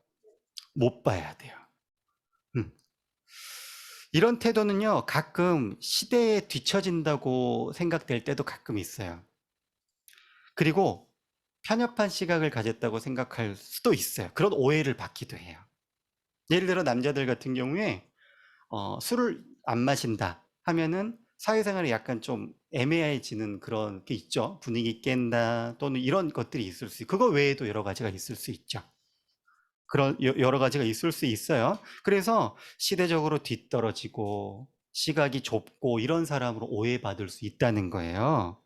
못 봐야 돼요. 이런 태도는요, 가끔 시대에 뒤처진다고 생각될 때도 가끔 있어요. 그리고 편협한 시각을 가졌다고 생각할 수도 있어요. 그런 오해를 받기도 해요. 예를 들어 남자들 같은 경우에 술을 안 마신다 하면은 사회생활이 약간 좀 애매해지는 그런 게 있죠. 분위기 깬다 또는 이런 것들이 있을 수 있고 그거 외에도 여러 가지가 있을 수 있죠. 그런 여러 가지가 있을 수 있어요. 그래서 시대적으로 뒤떨어지고 시각이 좁고 이런 사람으로 오해받을 수 있다는 거예요.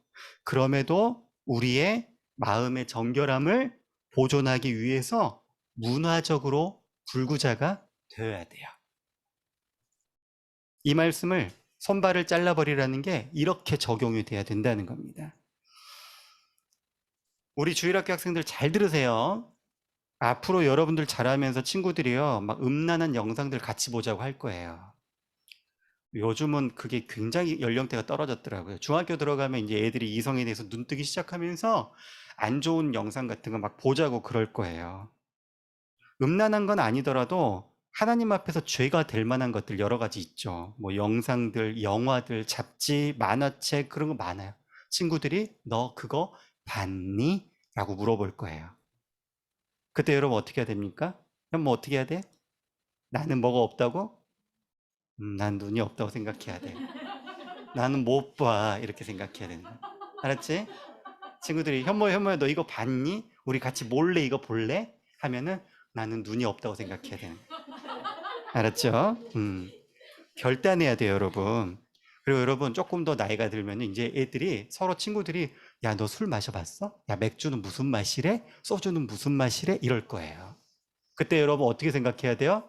그럼에도 우리의 마음의 정결함을 보존하기 위해서 문화적으로 불구자가 되어야 돼요. 이 말씀을 손발을 잘라버리라는 게 이렇게 적용이 돼야 된다는 겁니다. 우리 주일학교 학생들 잘 들으세요. 앞으로 여러분들 자라면서 친구들이요, 막 음란한 영상들 같이 보자고 할 거예요. 요즘은 그게 굉장히 연령대가 떨어졌더라고요. 중학교 들어가면 이제 애들이 이성에 대해서 눈뜨기 시작하면서 안 좋은 영상 같은 거 막 보자고 그럴 거예요. 음란한 건 아니더라도 하나님 앞에서 죄가 될 만한 것들 여러 가지 있죠. 뭐 영상들, 영화들, 잡지, 만화책 그런 거 많아요. 친구들이 너 그거 봤니? 라고 물어볼 거예요. 그때 여러분 어떻게 해야 됩니까? 그럼 뭐 어떻게 해야 돼? 나는 뭐가 없다고? 난 눈이 없다고 생각해야 돼. 나는 못 봐. 이렇게 생각해야 되는 거야. 알았지? 친구들이 현모야 너 이거 봤니? 우리 같이 몰래 이거 볼래? 하면은 나는 눈이 없다고 생각해야 되는 거야. 알았죠? 결단해야 돼요, 여러분. 그리고 여러분 조금 더 나이가 들면 이제 애들이 서로 친구들이 야, 너 술 마셔봤어? 야, 맥주는 무슨 맛이래? 소주는 무슨 맛이래? 이럴 거예요. 그때 여러분 어떻게 생각해야 돼요?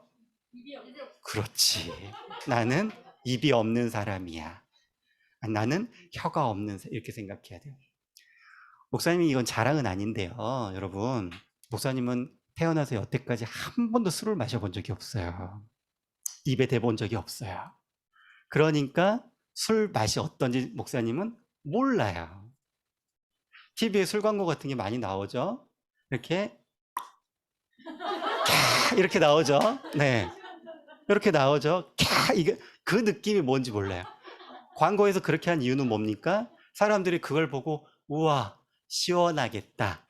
그렇지. 나는 입이 없는 사람이야. 나는 혀가 없는 사람. 이렇게 생각해야 돼요. 목사님이 이건 자랑은 아닌데요, 여러분. 목사님은 태어나서 여태까지 한 번도 술을 마셔본 적이 없어요. 입에 대본 적이 없어요. 그러니까 술 맛이 어떤지 목사님은 몰라요. TV에 술 광고 같은 게 많이 나오죠. 이렇게 이렇게 나오죠. 네, 이렇게 나오죠. 이게 그 느낌이 뭔지 몰라요. 광고에서 그렇게 한 이유는 뭡니까? 사람들이 그걸 보고 우와 시원하겠다,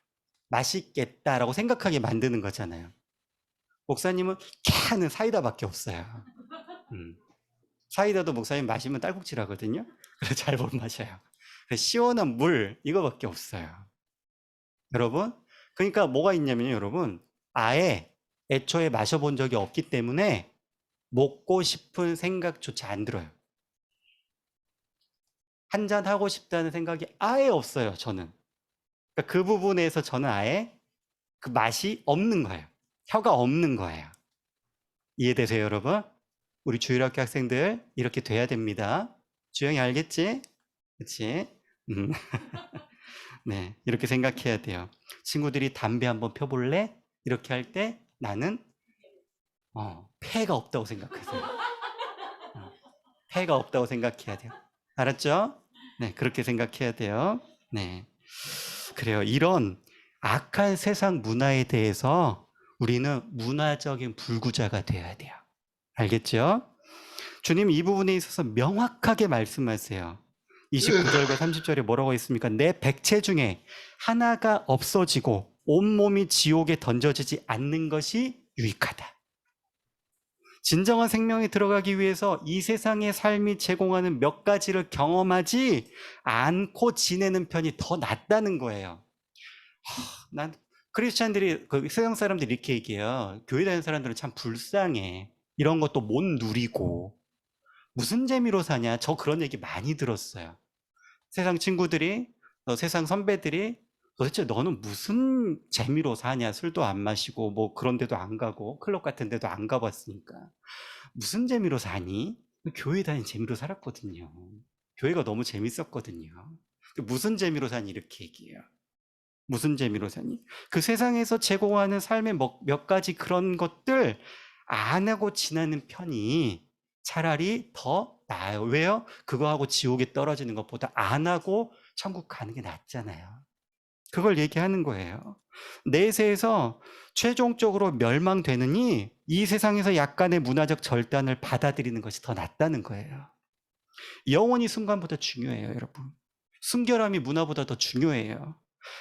맛있겠다라고 생각하게 만드는 거잖아요. 목사님은 캬는 사이다밖에 없어요. 사이다도 목사님 마시면 딸꾹질하거든요. 그래서 잘 못 마셔요. 그래서 시원한 물 이거밖에 없어요. 여러분, 그러니까 뭐가 있냐면요, 여러분, 아예 애초에 마셔본 적이 없기 때문에 먹고 싶은 생각조차 안 들어요. 한잔 하고 싶다는 생각이 아예 없어요, 저는. 그러니까 그 부분에서 저는 아예 그 맛이 없는 거예요. 혀가 없는 거예요. 이해되세요, 여러분? 우리 주일학교 학생들 이렇게 돼야 됩니다. 주영이 알겠지? 그렇지? 네, 이렇게 생각해야 돼요. 친구들이 담배 한번 펴볼래? 이렇게 할 때 나는 폐가 없다고 생각하세요. 폐가 없다고 생각해야 돼요. 알았죠? 네, 그렇게 생각해야 돼요. 네, 그래요. 이런 악한 세상 문화에 대해서 우리는 문화적인 불구자가 되어야 돼요. 알겠죠? 주님 이 부분에 있어서 명확하게 말씀하세요. 29절과 30절에 뭐라고 있습니까? 내 백체 중에 하나가 없어지고 온몸이 지옥에 던져지지 않는 것이 유익하다. 진정한 생명에 들어가기 위해서 이 세상의 삶이 제공하는 몇 가지를 경험하지 않고 지내는 편이 더 낫다는 거예요. 난 크리스찬들이, 세상 사람들이 이렇게 얘기해요. 교회 다니는 사람들은 참 불쌍해. 이런 것도 못 누리고 무슨 재미로 사냐? 저 그런 얘기 많이 들었어요. 세상 친구들이, 세상 선배들이 도대체 너는 무슨 재미로 사냐? 술도 안 마시고 뭐 그런 데도 안 가고 클럽 같은 데도 안 가봤으니까 무슨 재미로 사니? 교회 다니는 재미로 살았거든요. 교회가 너무 재밌었거든요. 무슨 재미로 사니? 이렇게 얘기해요. 무슨 재미로 사니? 그 세상에서 제공하는 삶의 몇 가지 그런 것들 안 하고 지나는 편이 차라리 더 나아요. 왜요? 그거하고 지옥에 떨어지는 것보다 안 하고 천국 가는 게 낫잖아요. 그걸 얘기하는 거예요. 내세에서 최종적으로 멸망되느니 이 세상에서 약간의 문화적 절단을 받아들이는 것이 더 낫다는 거예요. 영혼이 순간보다 중요해요, 여러분. 순결함이 문화보다 더 중요해요.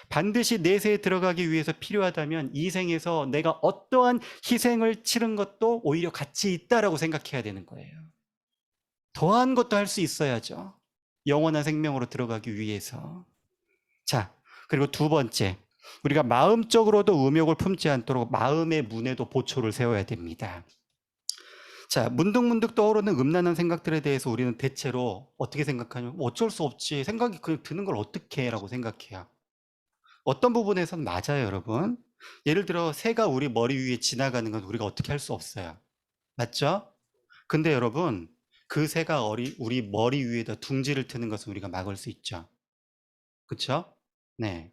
반드시 내세에 들어가기 위해서 필요하다면 이 생에서 내가 어떠한 희생을 치른 것도 오히려 가치 있다라고 생각해야 되는 거예요. 더한 것도 할 수 있어야죠. 영원한 생명으로 들어가기 위해서. 자, 그리고 두 번째, 우리가 마음적으로도 음욕을 품지 않도록 마음의 문에도 보초를 세워야 됩니다. 자, 문득문득 떠오르는 음란한 생각들에 대해서 우리는 대체로 어떻게 생각하냐면 어쩔 수 없지, 생각이 그냥 드는 걸 어떻게 해? 라고 생각해요. 어떤 부분에서는 맞아요, 여러분. 예를 들어 새가 우리 머리 위에 지나가는 건 우리가 어떻게 할 수 없어요. 맞죠? 근데 여러분, 그 새가 우리 머리 위에다 둥지를 트는 것은 우리가 막을 수 있죠. 그렇죠? 네.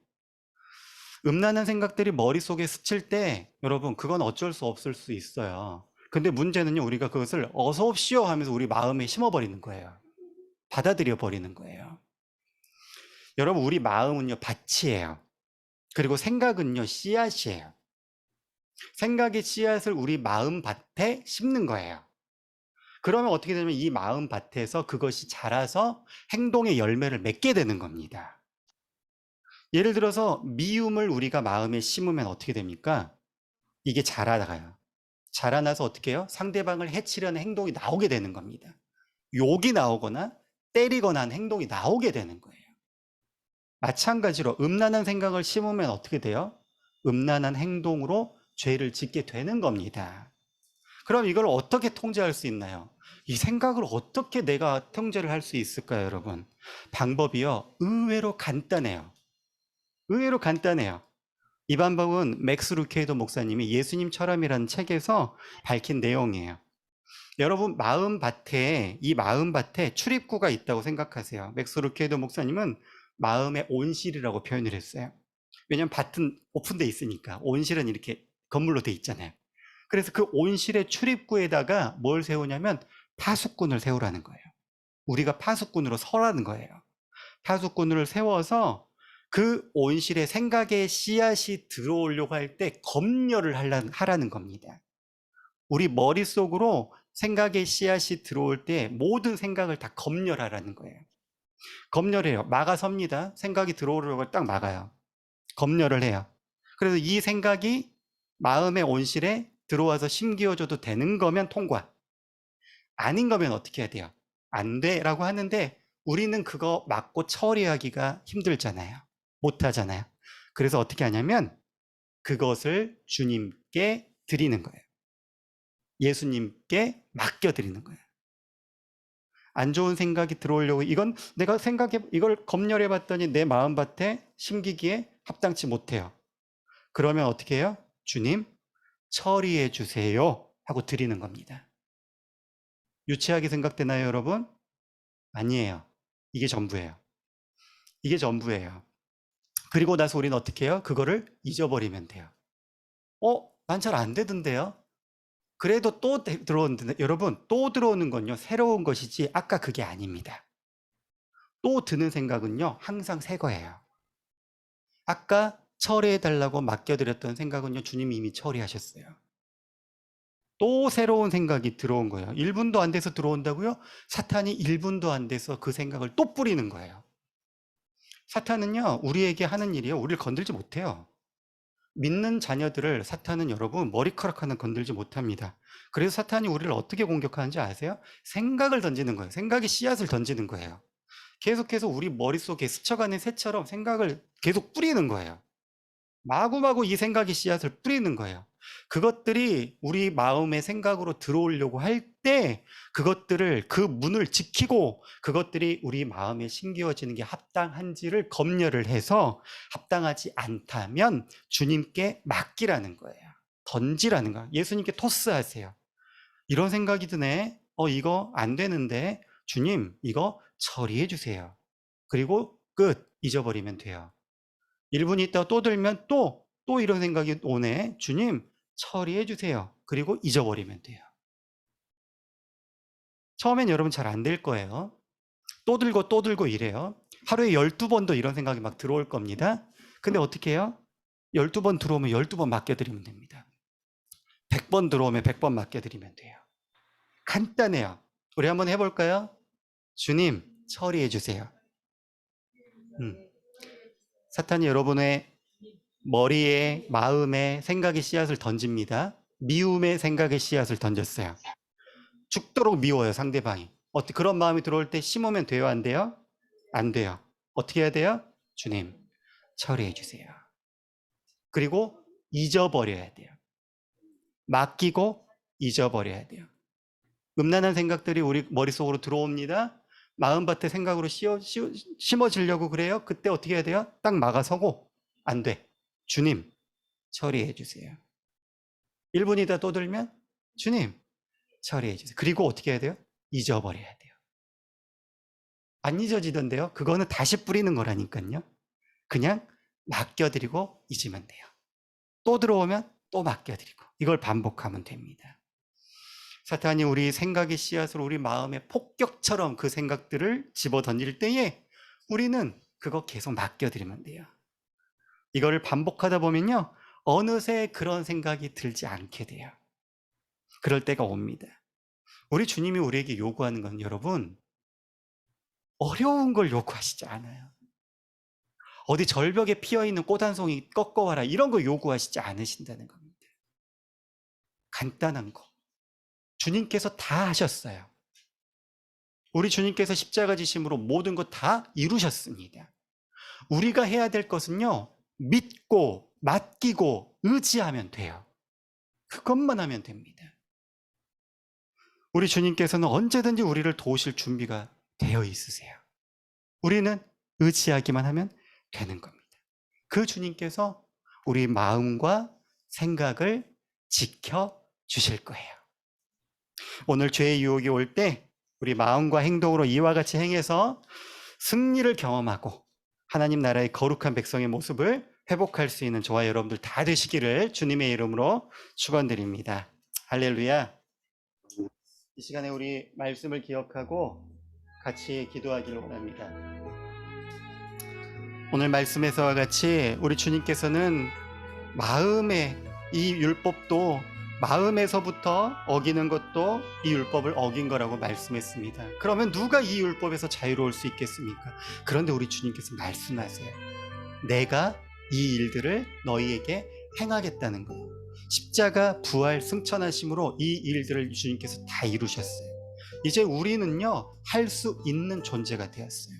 음란한 생각들이 머릿속에 스칠 때 여러분, 그건 어쩔 수 없을 수 있어요. 근데 문제는요, 우리가 그것을 어서 옵시오 하면서 우리 마음에 심어버리는 거예요. 받아들여 버리는 거예요. 여러분, 우리 마음은요 밭이에요. 그리고 생각은요 씨앗이에요. 생각의 씨앗을 우리 마음 밭에 심는 거예요. 그러면 어떻게 되냐면 이 마음 밭에서 그것이 자라서 행동의 열매를 맺게 되는 겁니다. 예를 들어서 미움을 우리가 마음에 심으면 어떻게 됩니까? 이게 자라나가요. 자라나서 어떻게 해요? 상대방을 해치려는 행동이 나오게 되는 겁니다. 욕이 나오거나 때리거나 하는 행동이 나오게 되는 거예요. 마찬가지로 음란한 생각을 심으면 어떻게 돼요? 음란한 행동으로 죄를 짓게 되는 겁니다. 그럼 이걸 어떻게 통제할 수 있나요? 이 생각을 어떻게 내가 통제를 할 수 있을까요, 여러분? 방법이요, 의외로 간단해요. 의외로 간단해요. 이 방법은 맥스 루케이더 목사님이 예수님 철학이라는 책에서 밝힌 내용이에요. 여러분, 이 마음밭에 출입구가 있다고 생각하세요. 맥스 루케이더 목사님은 마음의 온실이라고 표현을 했어요. 왜냐하면 밭은 오픈되어 있으니까. 온실은 이렇게 건물로 돼 있잖아요. 그래서 그 온실의 출입구에다가 뭘 세우냐면 파수꾼을 세우라는 거예요. 우리가 파수꾼으로 서라는 거예요. 파수꾼을 세워서 그 온실에 생각의 씨앗이 들어오려고 할 때 검열을 하라는 겁니다. 우리 머릿속으로 생각의 씨앗이 들어올 때 모든 생각을 다 검열하라는 거예요. 검열해요. 막아섭니다. 생각이 들어오려고 딱 막아요. 검열을 해요. 그래서 이 생각이 마음의 온실에 들어와서 심기어줘도 되는 거면 통과. 아닌 거면 어떻게 해야 돼요? 안 돼라고 하는데 우리는 그거 막고 처리하기가 힘들잖아요. 못하잖아요. 그래서 어떻게 하냐면 그것을 주님께 드리는 거예요. 예수님께 맡겨드리는 거예요. 안 좋은 생각이 들어오려고 이건 내가 이걸 검열해 봤더니 내 마음밭에 심기기에 합당치 못해요. 그러면 어떻게 해요? 주님 처리해 주세요 하고 드리는 겁니다. 유치하게 생각되나요, 여러분? 아니에요. 이게 전부예요. 이게 전부예요. 그리고 나서 우리는 어떻게 해요? 그거를 잊어버리면 돼요. 난 잘 안 되던데요? 그래도 또 들어오는데, 여러분, 또 들어오는 건요, 새로운 것이지, 아까 그게 아닙니다. 또 드는 생각은요, 항상 새 거예요. 아까 처리해달라고 맡겨드렸던 생각은요, 주님이 이미 처리하셨어요. 또 새로운 생각이 들어온 거예요. 1분도 안 돼서 들어온다고요? 사탄이 1분도 안 돼서 그 생각을 또 뿌리는 거예요. 사탄은요, 우리에게 하는 일이요, 우리를 건들지 못해요. 믿는 자녀들을 사탄은 여러분 머리카락 하나 건들지 못합니다. 그래서 사탄이 우리를 어떻게 공격하는지 아세요? 생각을 던지는 거예요. 생각의 씨앗을 던지는 거예요. 계속해서 우리 머릿속에 스쳐가는 새처럼 생각을 계속 뿌리는 거예요. 마구마구 이 생각의 씨앗을 뿌리는 거예요. 그것들이 우리 마음의 생각으로 들어오려고 할 때 그것들을 그 문을 지키고 그것들이 우리 마음에 심기어지는 게 합당한지를 검열을 해서 합당하지 않다면 주님께 맡기라는 거예요. 던지라는 거예요. 예수님께 토스하세요. 이런 생각이 드네. 이거 안 되는데 주님 이거 처리해 주세요. 그리고 끝. 잊어버리면 돼요. 1분 있다가 또 들면 또 이런 생각이 오네. 주님 처리해 주세요. 그리고 잊어버리면 돼요. 처음엔 여러분 잘 안 될 거예요. 또 들고 이래요. 하루에 12번도 이런 생각이 막 들어올 겁니다. 근데 어떻게 해요? 12번 들어오면 12번 맡겨드리면 됩니다. 100번 들어오면 100번 맡겨드리면 돼요. 간단해요. 우리 한번 해볼까요? 주님 처리해 주세요. 사탄이 여러분의 머리에, 마음에 생각의 씨앗을 던집니다. 미움의 생각의 씨앗을 던졌어요. 죽도록 미워요, 상대방이. 그런 마음이 들어올 때 심으면 돼요, 안 돼요? 안 돼요. 어떻게 해야 돼요? 주님, 처리해 주세요. 그리고 잊어버려야 돼요. 맡기고 잊어버려야 돼요. 음란한 생각들이 우리 머릿속으로 들어옵니다. 마음밭에 생각으로 심어지려고 그래요. 그때 어떻게 해야 돼요? 딱 막아서고 안 돼. 주님, 처리해 주세요. 1분이다 또 들면 주님, 처리해 주세요. 그리고 어떻게 해야 돼요? 잊어버려야 돼요. 안 잊어지던데요? 그거는 다시 뿌리는 거라니까요. 그냥 맡겨드리고 잊으면 돼요. 또 들어오면 또 맡겨드리고 이걸 반복하면 됩니다. 사탄이 우리 생각의 씨앗으로 우리 마음에 폭격처럼 그 생각들을 집어 던질 때에 우리는 그거 계속 맡겨드리면 돼요. 이거를 반복하다 보면요, 어느새 그런 생각이 들지 않게 돼요. 그럴 때가 옵니다. 우리 주님이 우리에게 요구하는 건 여러분, 어려운 걸 요구하시지 않아요. 어디 절벽에 피어있는 꽃 한 송이 꺾어와라 이런 거 요구하시지 않으신다는 겁니다. 간단한 거. 주님께서 다 하셨어요. 우리 주님께서 십자가 지심으로 모든 것 다 이루셨습니다. 우리가 해야 될 것은요, 믿고 맡기고 의지하면 돼요. 그것만 하면 됩니다. 우리 주님께서는 언제든지 우리를 도우실 준비가 되어 있으세요. 우리는 의지하기만 하면 되는 겁니다. 그 주님께서 우리 마음과 생각을 지켜주실 거예요. 오늘 죄의 유혹이 올 때 우리 마음과 행동으로 이와 같이 행해서 승리를 경험하고 하나님 나라의 거룩한 백성의 모습을 회복할 수 있는 저와 여러분들 다 되시기를 주님의 이름으로 축원드립니다. 할렐루야. 이 시간에 우리 말씀을 기억하고 같이 기도하기를 원합니다. 오늘 말씀에서와 같이 우리 주님께서는 마음의 이 율법도 마음에서부터 어기는 것도 이 율법을 어긴 거라고 말씀했습니다. 그러면 누가 이 율법에서 자유로울 수 있겠습니까? 그런데 우리 주님께서 말씀하세요. 내가 이 일들을 너희에게 행하겠다는 거예요. 십자가, 부활, 승천하심으로 이 일들을 주님께서 다 이루셨어요. 이제 우리는요, 할 수 있는 존재가 되었어요.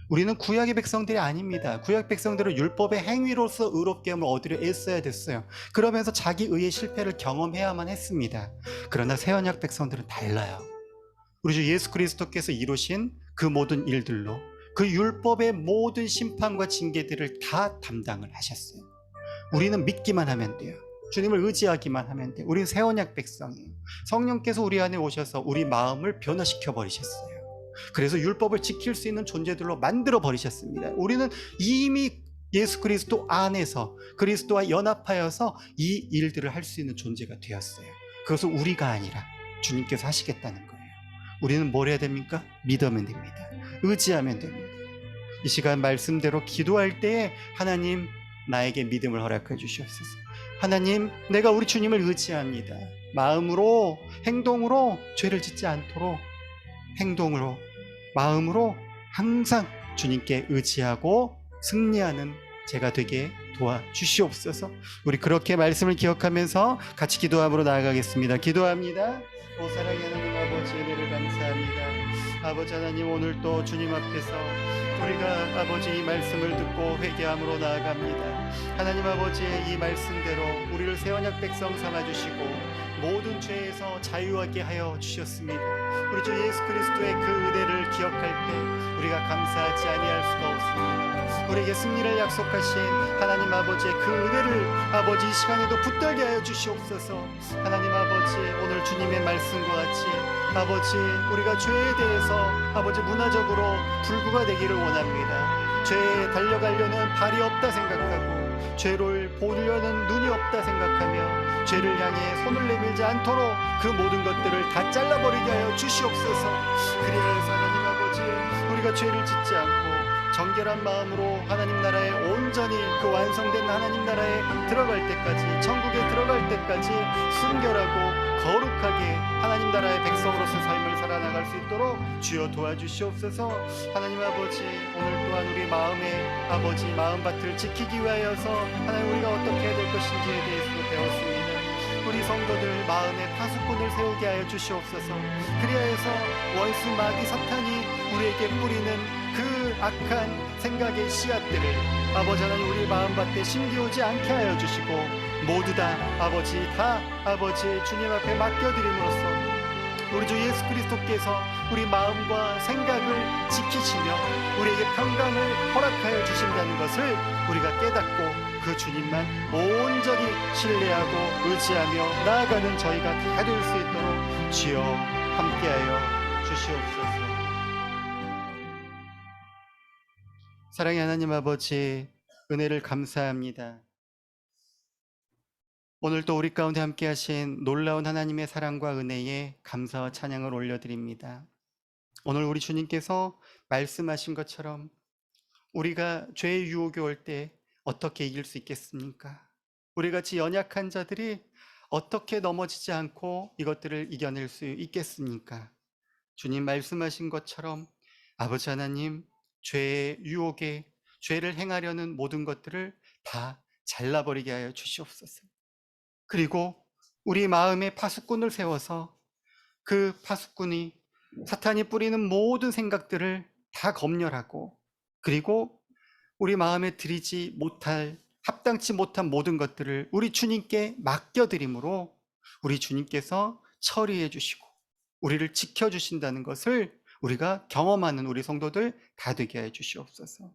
우리는 구약의 백성들이 아닙니다. 구약 백성들은 율법의 행위로서 의롭게 함을 얻으려 애써야 됐어요. 그러면서 자기 의의 실패를 경험해야만 했습니다. 그러나 새언약 백성들은 달라요. 우리 주 예수 그리스도께서 이루신 그 모든 일들로 그 율법의 모든 심판과 징계들을 다 담당을 하셨어요. 우리는 믿기만 하면 돼요. 주님을 의지하기만 하면 돼요. 우리는 새언약 백성이에요. 성령께서 우리 안에 오셔서 우리 마음을 변화시켜 버리셨어요. 그래서 율법을 지킬 수 있는 존재들로 만들어 버리셨습니다. 우리는 이미 예수 그리스도 안에서 그리스도와 연합하여서 이 일들을 할 수 있는 존재가 되었어요. 그것은 우리가 아니라 주님께서 하시겠다는 거예요. 우리는 뭘 해야 됩니까? 믿으면 됩니다. 의지하면 됩니다. 이 시간 말씀대로 기도할 때에 하나님, 나에게 믿음을 허락해 주시옵소서. 하나님, 내가 우리 주님을 의지합니다. 마음으로, 행동으로 죄를 짓지 않도록 행동으로, 마음으로 항상 주님께 의지하고 승리하는 제가 되게 도와주시옵소서. 우리 그렇게 말씀을 기억하면서 같이 기도함으로 나아가겠습니다. 기도합니다. 오 사랑의 하나님 아버지, 은혜를 감사합니다. 아버지 하나님, 오늘 또 주님 앞에서 우리가 아버지 이 말씀을 듣고 회개함으로 나아갑니다. 하나님 아버지의 이 말씀대로 우리를 새언약 백성 삼아주시고 모든 죄에서 자유하게 하여 주셨습니다. 우리 주 예수 그리스도의 그 은혜를 기억할 때 우리가 감사하지 아니할 수가 없습니다. 우리에게 승리를 약속하신 하나님 아버지의 그 은혜를 아버지 이 시간에도 붙들게 하여 주시옵소서. 하나님 아버지, 오늘 주님의 말씀과 같이 아버지, 우리가 죄에 대해서 아버지 문화적으로 불구가 되기를 원합니다. 죄에 달려가려는 발이 없다 생각하고 죄를 보려는 눈이 없다 생각하며 죄를 향해 손을 내밀지 않도록 그 모든 것들을 다 잘라버리게 하여 주시옵소서. 그리하여서 하나님 아버지, 우리가 죄를 짓지 않고 정결한 마음으로 하나님 나라에 온전히 그 완성된 하나님 나라에 들어갈 때까지, 천국에 들어갈 때까지 순결하고 거룩하게 하나님 나라의 백성으로서 삶을 살아나갈 수 있도록 주여 도와주시옵소서. 하나님 아버지, 오늘 또한 우리 마음의 아버지 마음밭을 지키기 위하여서 하나님 우리가 어떻게 해야 될 것인지에 대해서도 배웠습니다. 우리 성도들 마음에 파수꾼을 세우게 하여 주시옵소서. 그리하여서 원수 마귀 사탄이 우리에게 뿌리는 그 악한 생각의 씨앗들을 아버지 하나님 우리 마음밭에 심기오지 않게 하여 주시고 모두 다 아버지 주님 앞에 맡겨드림으로써 우리 주 예수 그리스도께서 우리 마음과 생각을 지키시며 우리에게 평강을 허락하여 주신다는 것을 우리가 깨닫고 그 주님만 온전히 신뢰하고 의지하며 나아가는 저희가 다 될 수 있도록 주여 함께하여 주시옵소서. 사랑의 하나님 아버지, 은혜를 감사합니다. 오늘도 우리 가운데 함께 하신 놀라운 하나님의 사랑과 은혜에 감사와 찬양을 올려드립니다. 오늘 우리 주님께서 말씀하신 것처럼 우리가 죄의 유혹이 올 때 어떻게 이길 수 있겠습니까? 우리같이 연약한 자들이 어떻게 넘어지지 않고 이것들을 이겨낼 수 있겠습니까? 주님 말씀하신 것처럼 아버지 하나님, 죄의 유혹에 죄를 행하려는 모든 것들을 다 잘라버리게 하여 주시옵소서. 그리고 우리 마음에 파수꾼을 세워서 그 파수꾼이 사탄이 뿌리는 모든 생각들을 다 검열하고 그리고 우리 마음에 들이지 못할 합당치 못한 모든 것들을 우리 주님께 맡겨드림으로 우리 주님께서 처리해 주시고 우리를 지켜주신다는 것을 우리가 경험하는 우리 성도들 다 되게 해 주시옵소서.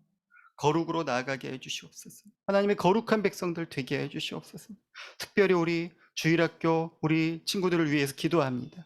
거룩으로 나아가게 해 주시옵소서. 하나님의 거룩한 백성들 되게 해 주시옵소서. 특별히 우리 주일학교 우리 친구들을 위해서 기도합니다.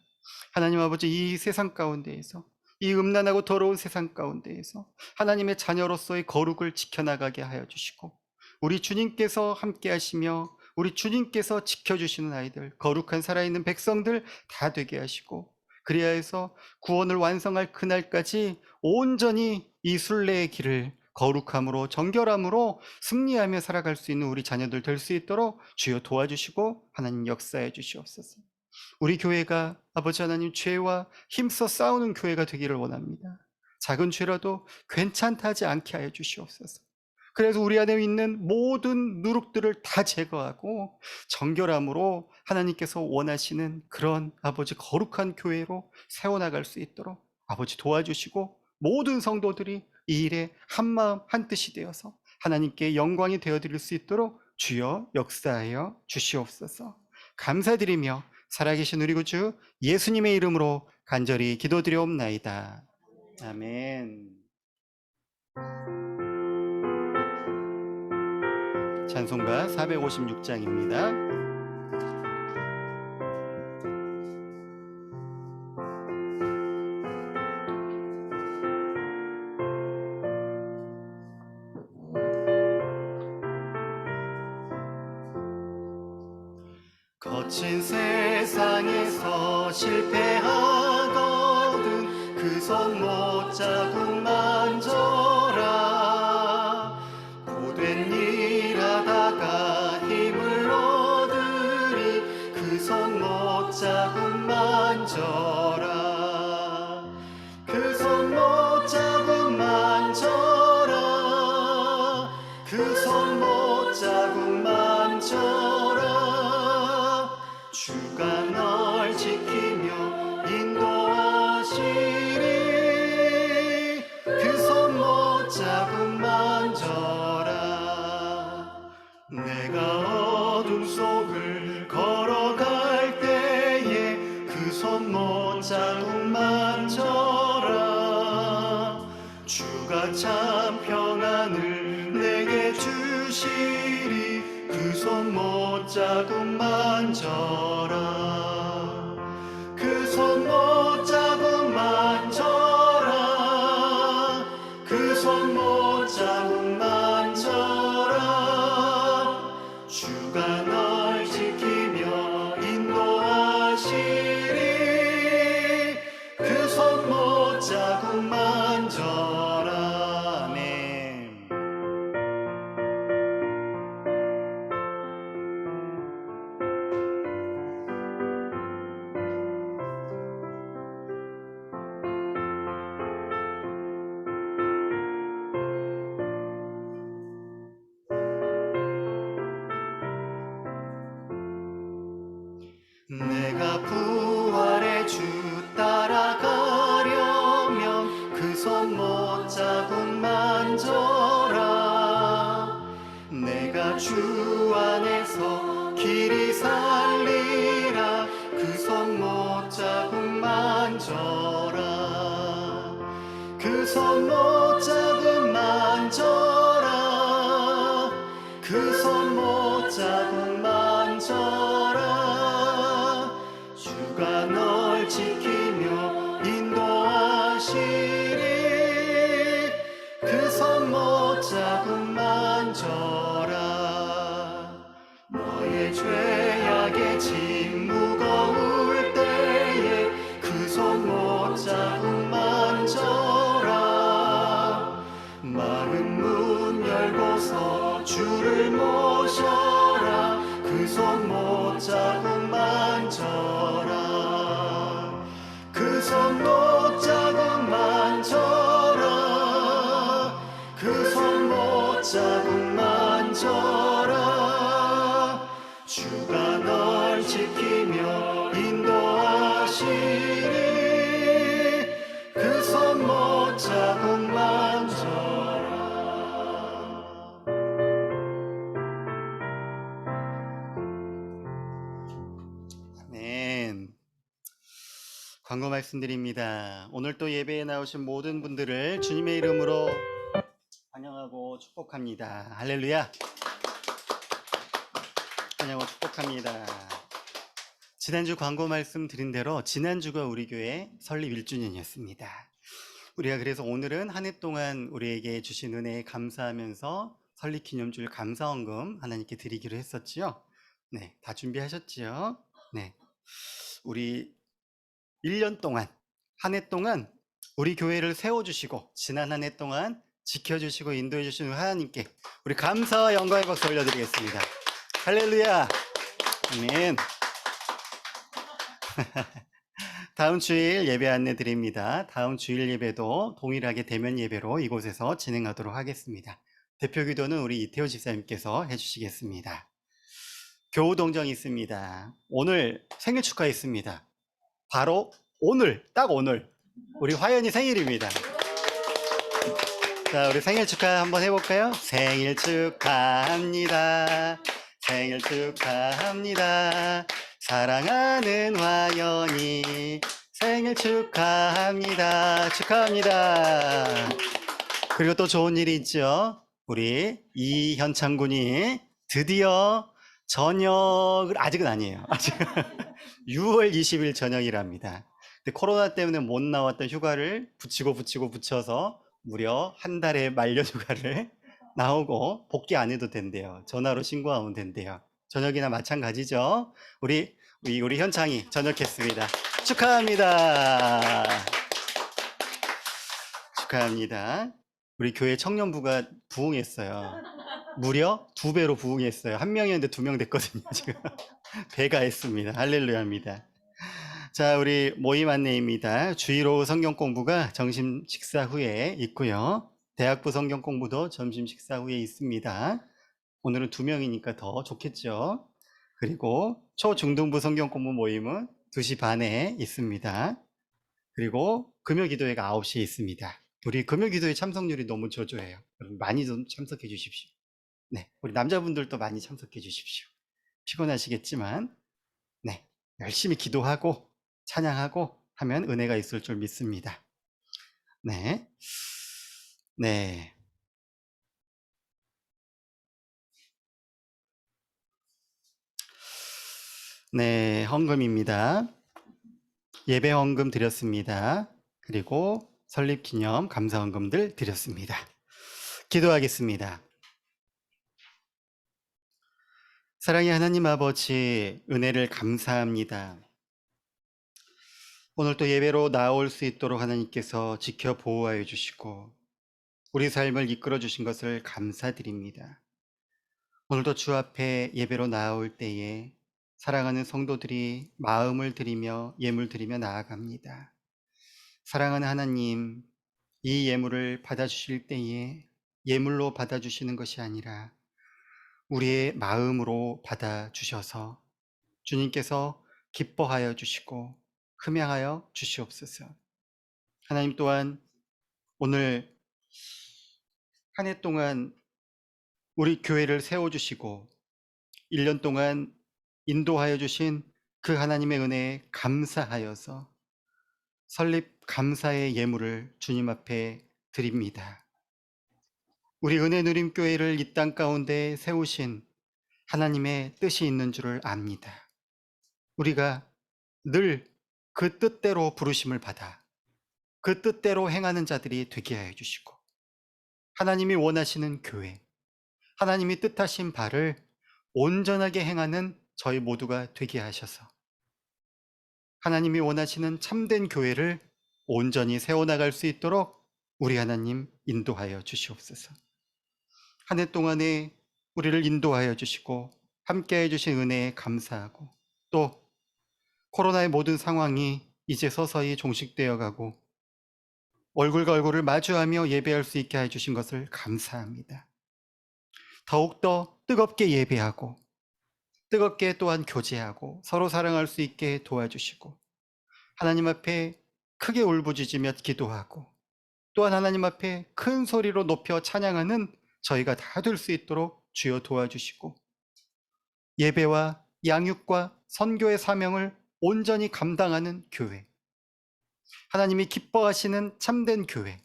하나님 아버지, 이 세상 가운데에서 이 음란하고 더러운 세상 가운데에서 하나님의 자녀로서의 거룩을 지켜나가게 하여 주시고 우리 주님께서 함께 하시며 우리 주님께서 지켜주시는 아이들, 거룩한 살아있는 백성들 다 되게 하시고 그리하여 해서 구원을 완성할 그날까지 온전히 이 순례의 길을 거룩함으로 정결함으로 승리하며 살아갈 수 있는 우리 자녀들 될 수 있도록 주여 도와주시고 하나님 역사해 주시옵소서. 우리 교회가 아버지 하나님 죄와 힘써 싸우는 교회가 되기를 원합니다. 작은 죄라도 괜찮다 하지 않게 하여 주시옵소서. 그래서 우리 안에 있는 모든 누룩들을 다 제거하고 정결함으로 하나님께서 원하시는 그런 아버지 거룩한 교회로 세워나갈 수 있도록 아버지 도와주시고, 모든 성도들이 이 일에 한마음 한뜻이 되어서 하나님께 영광이 되어드릴 수 있도록 주여 역사하여 주시옵소서. 감사드리며 살아계신 우리 구주 예수님의 이름으로 간절히 기도드려옵나이다. 아멘. 찬송가 456장입니다. 거친 세상에서 실패하거든 그 손 못 자국 만져라. 고된 일 하다가 힘을 얻으리 그 손 못 자국 만져라. 그 손 못 자국 만져라. 그 손 못 자국 만져라. 주가 널 지키며 인도하시리. 그 손 못 자국 만져라. 내가 어둠 속을 걸어갈 때에 그 손 못 자국 만져라. 주가 참 평안을 내게 주시리. 그 손 못 자국 만져라. 그 손 못 자국 만져라. 그 손 못 자국 만져라. 주가 널 지키며 인도하시리. 그 손 못 자국 만져라. 아멘. 내가 부활의 주 따라가려면 그 손 못 자국 만져라. 내가 주 안에서 길이 살리라. 그 손 못 자국 만져라. 그 손 못 자국 만져라. 그 손 못 자국 만져라. 주가 널 지키며 인도하시리. 그 손 못 자국 만져라. 너의 죄악의 짐 무거울 때에 그 손 못 자국 만져라. 마른 문 열고서 주를 모셔라. 그 손 못 자국 만져라. 그 손 못 자국 만져라. 그 손 못 자국 만져라. 주가 널 지키며 인도하시리. 그 손 못 자국 만져라. 아멘. 광고 말씀드립니다. 오늘 또 예배에 나오신 모든 분들을 주님의 이름으로 환영하고 축복합니다. 할렐루야. 환영하고 축복합니다. 지난주 광고 말씀드린 대로 지난주가 우리 교회 설립 1주년이었습니다. 우리가 그래서 오늘은 한 해 동안 우리에게 주신 은혜에 감사하면서 설립 기념주일 감사헌금 하나님께 드리기로 했었지요. 네, 다 준비하셨지요? 네, 우리 1년 동안, 한 해 동안 우리 교회를 세워주시고 지난 한 해 동안 지켜주시고 인도해 주시는 하나님께 우리 감사와 영광의 박수 올려드리겠습니다. 할렐루야. 아멘. 다음 주일 예배 안내 드립니다. 다음 주일 예배도 동일하게 대면 예배로 이곳에서 진행하도록 하겠습니다. 대표 기도는 우리 이태호 집사님께서 해주시겠습니다. 교우 동정이 있습니다. 오늘 생일 축하 있습니다. 바로 오늘, 딱 오늘 우리 화연이 생일입니다. 자, 우리 생일 축하 한번 해볼까요? 생일 축하합니다. 생일 축하합니다. 사랑하는 화연이 생일 축하합니다. 축하합니다. 그리고 또 좋은 일이 있죠. 우리 이현창 군이 드디어 저녁을, 아직은 아니에요. 아직 6월 20일 저녁이랍니다. 근데 코로나 때문에 못 나왔던 휴가를 붙여서 무려 한 달의 말년 휴가를 나오고 복귀 안 해도 된대요. 전화로 신고하면 된대요. 저녁이나 마찬가지죠. 우리 현창이 전역했습니다. 축하합니다. 축하합니다. 우리 교회 청년부가 부흥했어요. 무려 2배로 부흥했어요. 1명이었는데 2명 됐거든요. 지금 배가 했습니다. 할렐루야입니다. 자, 우리 모임 안내입니다. 주일 오후 성경 공부가 점심 식사 후에 있고요. 대학부 성경 공부도 점심 식사 후에 있습니다. 오늘은 2명이니까 더 좋겠죠. 그리고 초중등부 성경 공부 모임은 2시 반에 있습니다. 그리고 금요 기도회가 9시에 있습니다. 우리 금요 기도회 참석률이 너무 저조해요. 여러분 많이 좀 참석해 주십시오. 네, 우리 남자분들도 많이 참석해 주십시오. 피곤하시겠지만 네, 열심히 기도하고 찬양하고 하면 은혜가 있을 줄 믿습니다. 네. 네. 네, 헌금입니다. 예배 헌금 드렸습니다. 그리고 설립 기념 감사 헌금들 드렸습니다. 기도하겠습니다. 사랑의 하나님 아버지, 은혜를 감사합니다. 오늘 또 예배로 나올 수 있도록 하나님께서 지켜 보호하여 주시고 우리 삶을 이끌어 주신 것을 감사드립니다. 오늘도 주 앞에 예배로 나올 때에 사랑하는 성도들이 마음을 드리며 예물 드리며 나아갑니다. 사랑하는 하나님, 이 예물을 받아주실 때에 예물로 받아주시는 것이 아니라 우리의 마음으로 받아주셔서 주님께서 기뻐하여 주시고 흠양하여 주시옵소서. 하나님 또한 오늘 한 해 동안 우리 교회를 세워주시고 1년 동안 인도하여 주신 그 하나님의 은혜에 감사하여서 설립 감사의 예물을 주님 앞에 드립니다. 우리 은혜 누림 교회를 이 땅 가운데 세우신 하나님의 뜻이 있는 줄을 압니다. 우리가 늘 그 뜻대로 부르심을 받아 그 뜻대로 행하는 자들이 되게 하여 주시고 하나님이 원하시는 교회, 하나님이 뜻하신 바를 온전하게 행하는 저희 모두가 되게 하셔서 하나님이 원하시는 참된 교회를 온전히 세워나갈 수 있도록 우리 하나님 인도하여 주시옵소서. 한 해 동안에 우리를 인도하여 주시고 함께해 주신 은혜에 감사하고 또 코로나의 모든 상황이 이제 서서히 종식되어 가고 얼굴과 얼굴을 마주하며 예배할 수 있게 해주신 것을 감사합니다. 더욱더 뜨겁게 예배하고 뜨겁게 또한 교제하고 서로 사랑할 수 있게 도와주시고 하나님 앞에 크게 울부짖으며 기도하고 또한 하나님 앞에 큰 소리로 높여 찬양하는 저희가 다 될 수 있도록 주여 도와주시고 예배와 양육과 선교의 사명을 온전히 감당하는 교회, 하나님이 기뻐하시는 참된 교회,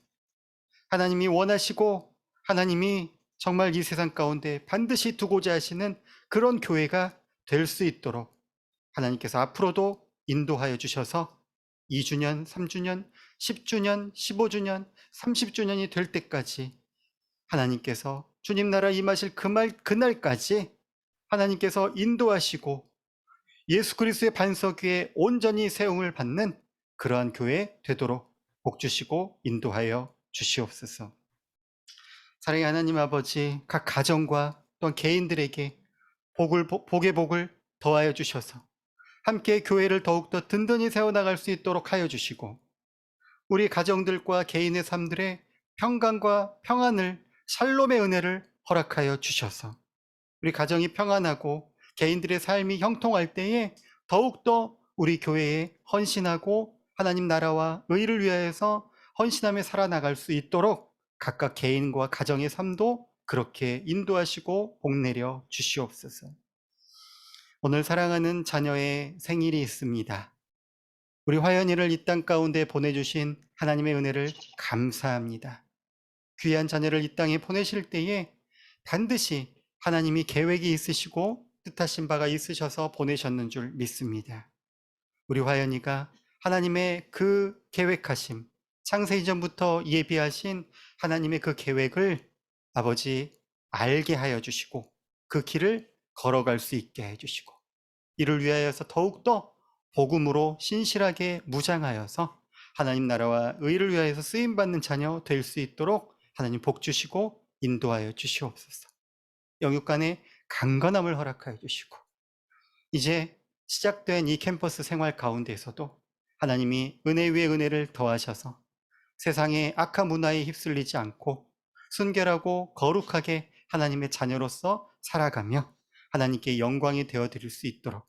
하나님이 원하시고 하나님이 정말 이 세상 가운데 반드시 두고자 하시는 그런 교회가 될 수 있도록 하나님께서 앞으로도 인도하여 주셔서 2주년, 3주년, 10주년, 15주년, 30주년이 될 때까지 하나님께서 주님 나라 임하실 그날까지 하나님께서 인도하시고 예수 그리스도의 반석 위에 온전히 세움을 받는 그러한 교회 되도록 복 주시고 인도하여 주시옵소서. 사랑의 하나님 아버지, 각 가정과 또한 개인들에게 복의 복을 더하여 주셔서 함께 교회를 더욱더 든든히 세워나갈 수 있도록 하여 주시고, 우리 가정들과 개인의 삶들의 평강과 평안을, 샬롬의 은혜를 허락하여 주셔서 우리 가정이 평안하고 개인들의 삶이 형통할 때에 더욱더 우리 교회에 헌신하고 하나님 나라와 의를 위하여서 헌신하며 살아나갈 수 있도록 각각 개인과 가정의 삶도 그렇게 인도하시고 복내려 주시옵소서. 오늘 사랑하는 자녀의 생일이 있습니다. 우리 화연이를 이 땅 가운데 보내주신 하나님의 은혜를 감사합니다. 귀한 자녀를 이 땅에 보내실 때에 반드시 하나님이 계획이 있으시고 뜻하신 바가 있으셔서 보내셨는 줄 믿습니다. 우리 화연이가 하나님의 그 계획하심, 창세 이전부터 예비하신 하나님의 그 계획을 아버지 알게 하여 주시고 그 길을 걸어갈 수 있게 해주시고, 이를 위하여서 더욱더 복음으로 신실하게 무장하여서 하나님 나라와 의를 위하여서 쓰임받는 자녀 될 수 있도록 하나님 복 주시고 인도하여 주시옵소서. 영육간의 강건함을 허락하여 주시고, 이제 시작된 이 캠퍼스 생활 가운데에서도 하나님이 은혜 위에 은혜를 더하셔서 세상의 악한 문화에 휩쓸리지 않고 순결하고 거룩하게 하나님의 자녀로서 살아가며 하나님께 영광이 되어드릴 수 있도록,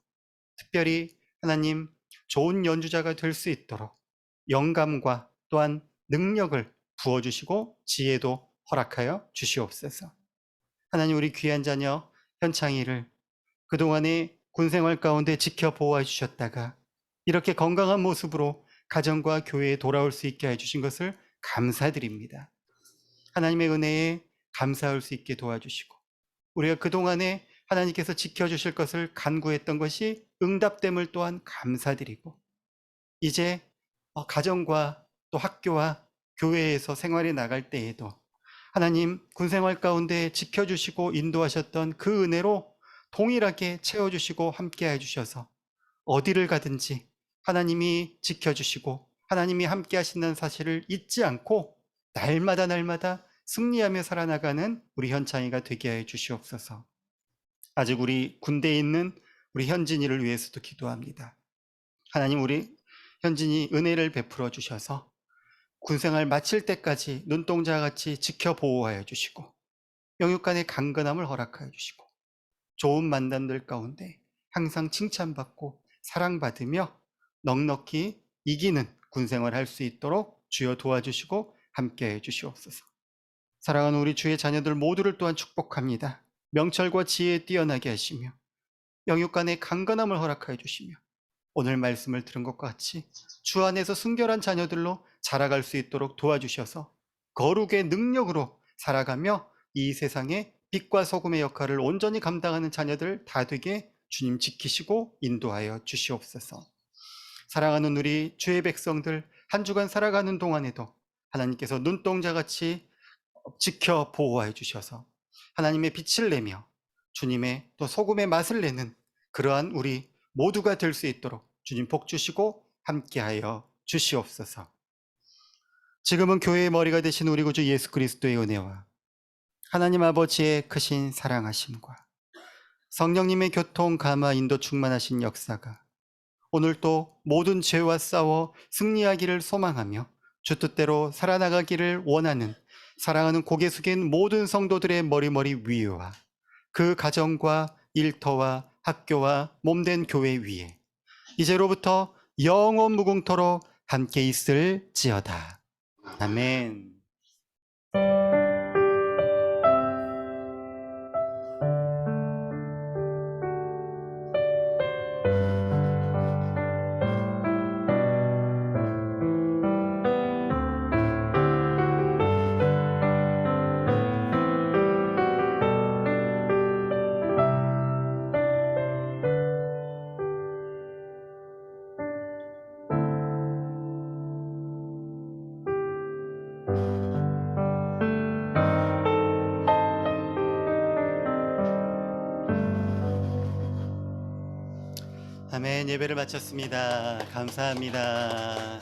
특별히 하나님 좋은 연주자가 될 수 있도록 영감과 또한 능력을 부어주시고 지혜도 허락하여 주시옵소서. 하나님, 우리 귀한 자녀 현창이를 그동안의 군생활 가운데 지켜 보호해 주셨다가 이렇게 건강한 모습으로 가정과 교회에 돌아올 수 있게 해주신 것을 감사드립니다. 하나님의 은혜에 감사할 수 있게 도와주시고, 우리가 그동안에 하나님께서 지켜주실 것을 간구했던 것이 응답됨을 또한 감사드리고, 이제 가정과 또 학교와 교회에서 생활에 나갈 때에도 하나님 군생활 가운데 지켜주시고 인도하셨던 그 은혜로 동일하게 채워주시고 함께 해주셔서 어디를 가든지 하나님이 지켜주시고 하나님이 함께 하신다는 사실을 잊지 않고 날마다 날마다 승리하며 살아나가는 우리 현창이가 되게 해 주시옵소서. 아직 우리 군대에 있는 우리 현진이를 위해서도 기도합니다. 하나님, 우리 현진이 은혜를 베풀어 주셔서 군생활 마칠 때까지 눈동자같이 지켜 보호하여 주시고 영육간의 강건함을 허락하여 주시고 좋은 만남들 가운데 항상 칭찬받고 사랑받으며 넉넉히 이기는 군생활 할 수 있도록 주여 도와주시고 함께해 주시옵소서. 사랑하는 우리 주의 자녀들 모두를 또한 축복합니다. 명철과 지혜에 뛰어나게 하시며 영육간의 강건함을 허락하여 주시며 오늘 말씀을 들은 것과 같이 주 안에서 순결한 자녀들로 자라갈 수 있도록 도와주셔서 거룩의 능력으로 살아가며 이 세상에 빛과 소금의 역할을 온전히 감당하는 자녀들 다 되게 주님 지키시고 인도하여 주시옵소서. 사랑하는 우리 주의 백성들 한 주간 살아가는 동안에도 하나님께서 눈동자같이 지켜 보호하여 주셔서 하나님의 빛을 내며 주님의 또 소금의 맛을 내는 그러한 우리 모두가 될 수 있도록 주님 복 주시고 함께하여 주시옵소서. 지금은 교회의 머리가 되신 우리 구주 예수 그리스도의 은혜와 하나님 아버지의 크신 사랑하심과 성령님의 교통, 감화, 인도 충만하신 역사가 오늘도 모든 죄와 싸워 승리하기를 소망하며 주 뜻대로 살아나가기를 원하는 사랑하는 고개 숙인 모든 성도들의 머리머리 위와 그 가정과 일터와 학교와 몸된 교회 위에 이제로부터 영원 무궁토록 함께 있을지어다. 아멘. 아멘. 예배를 마쳤습니다. 감사합니다.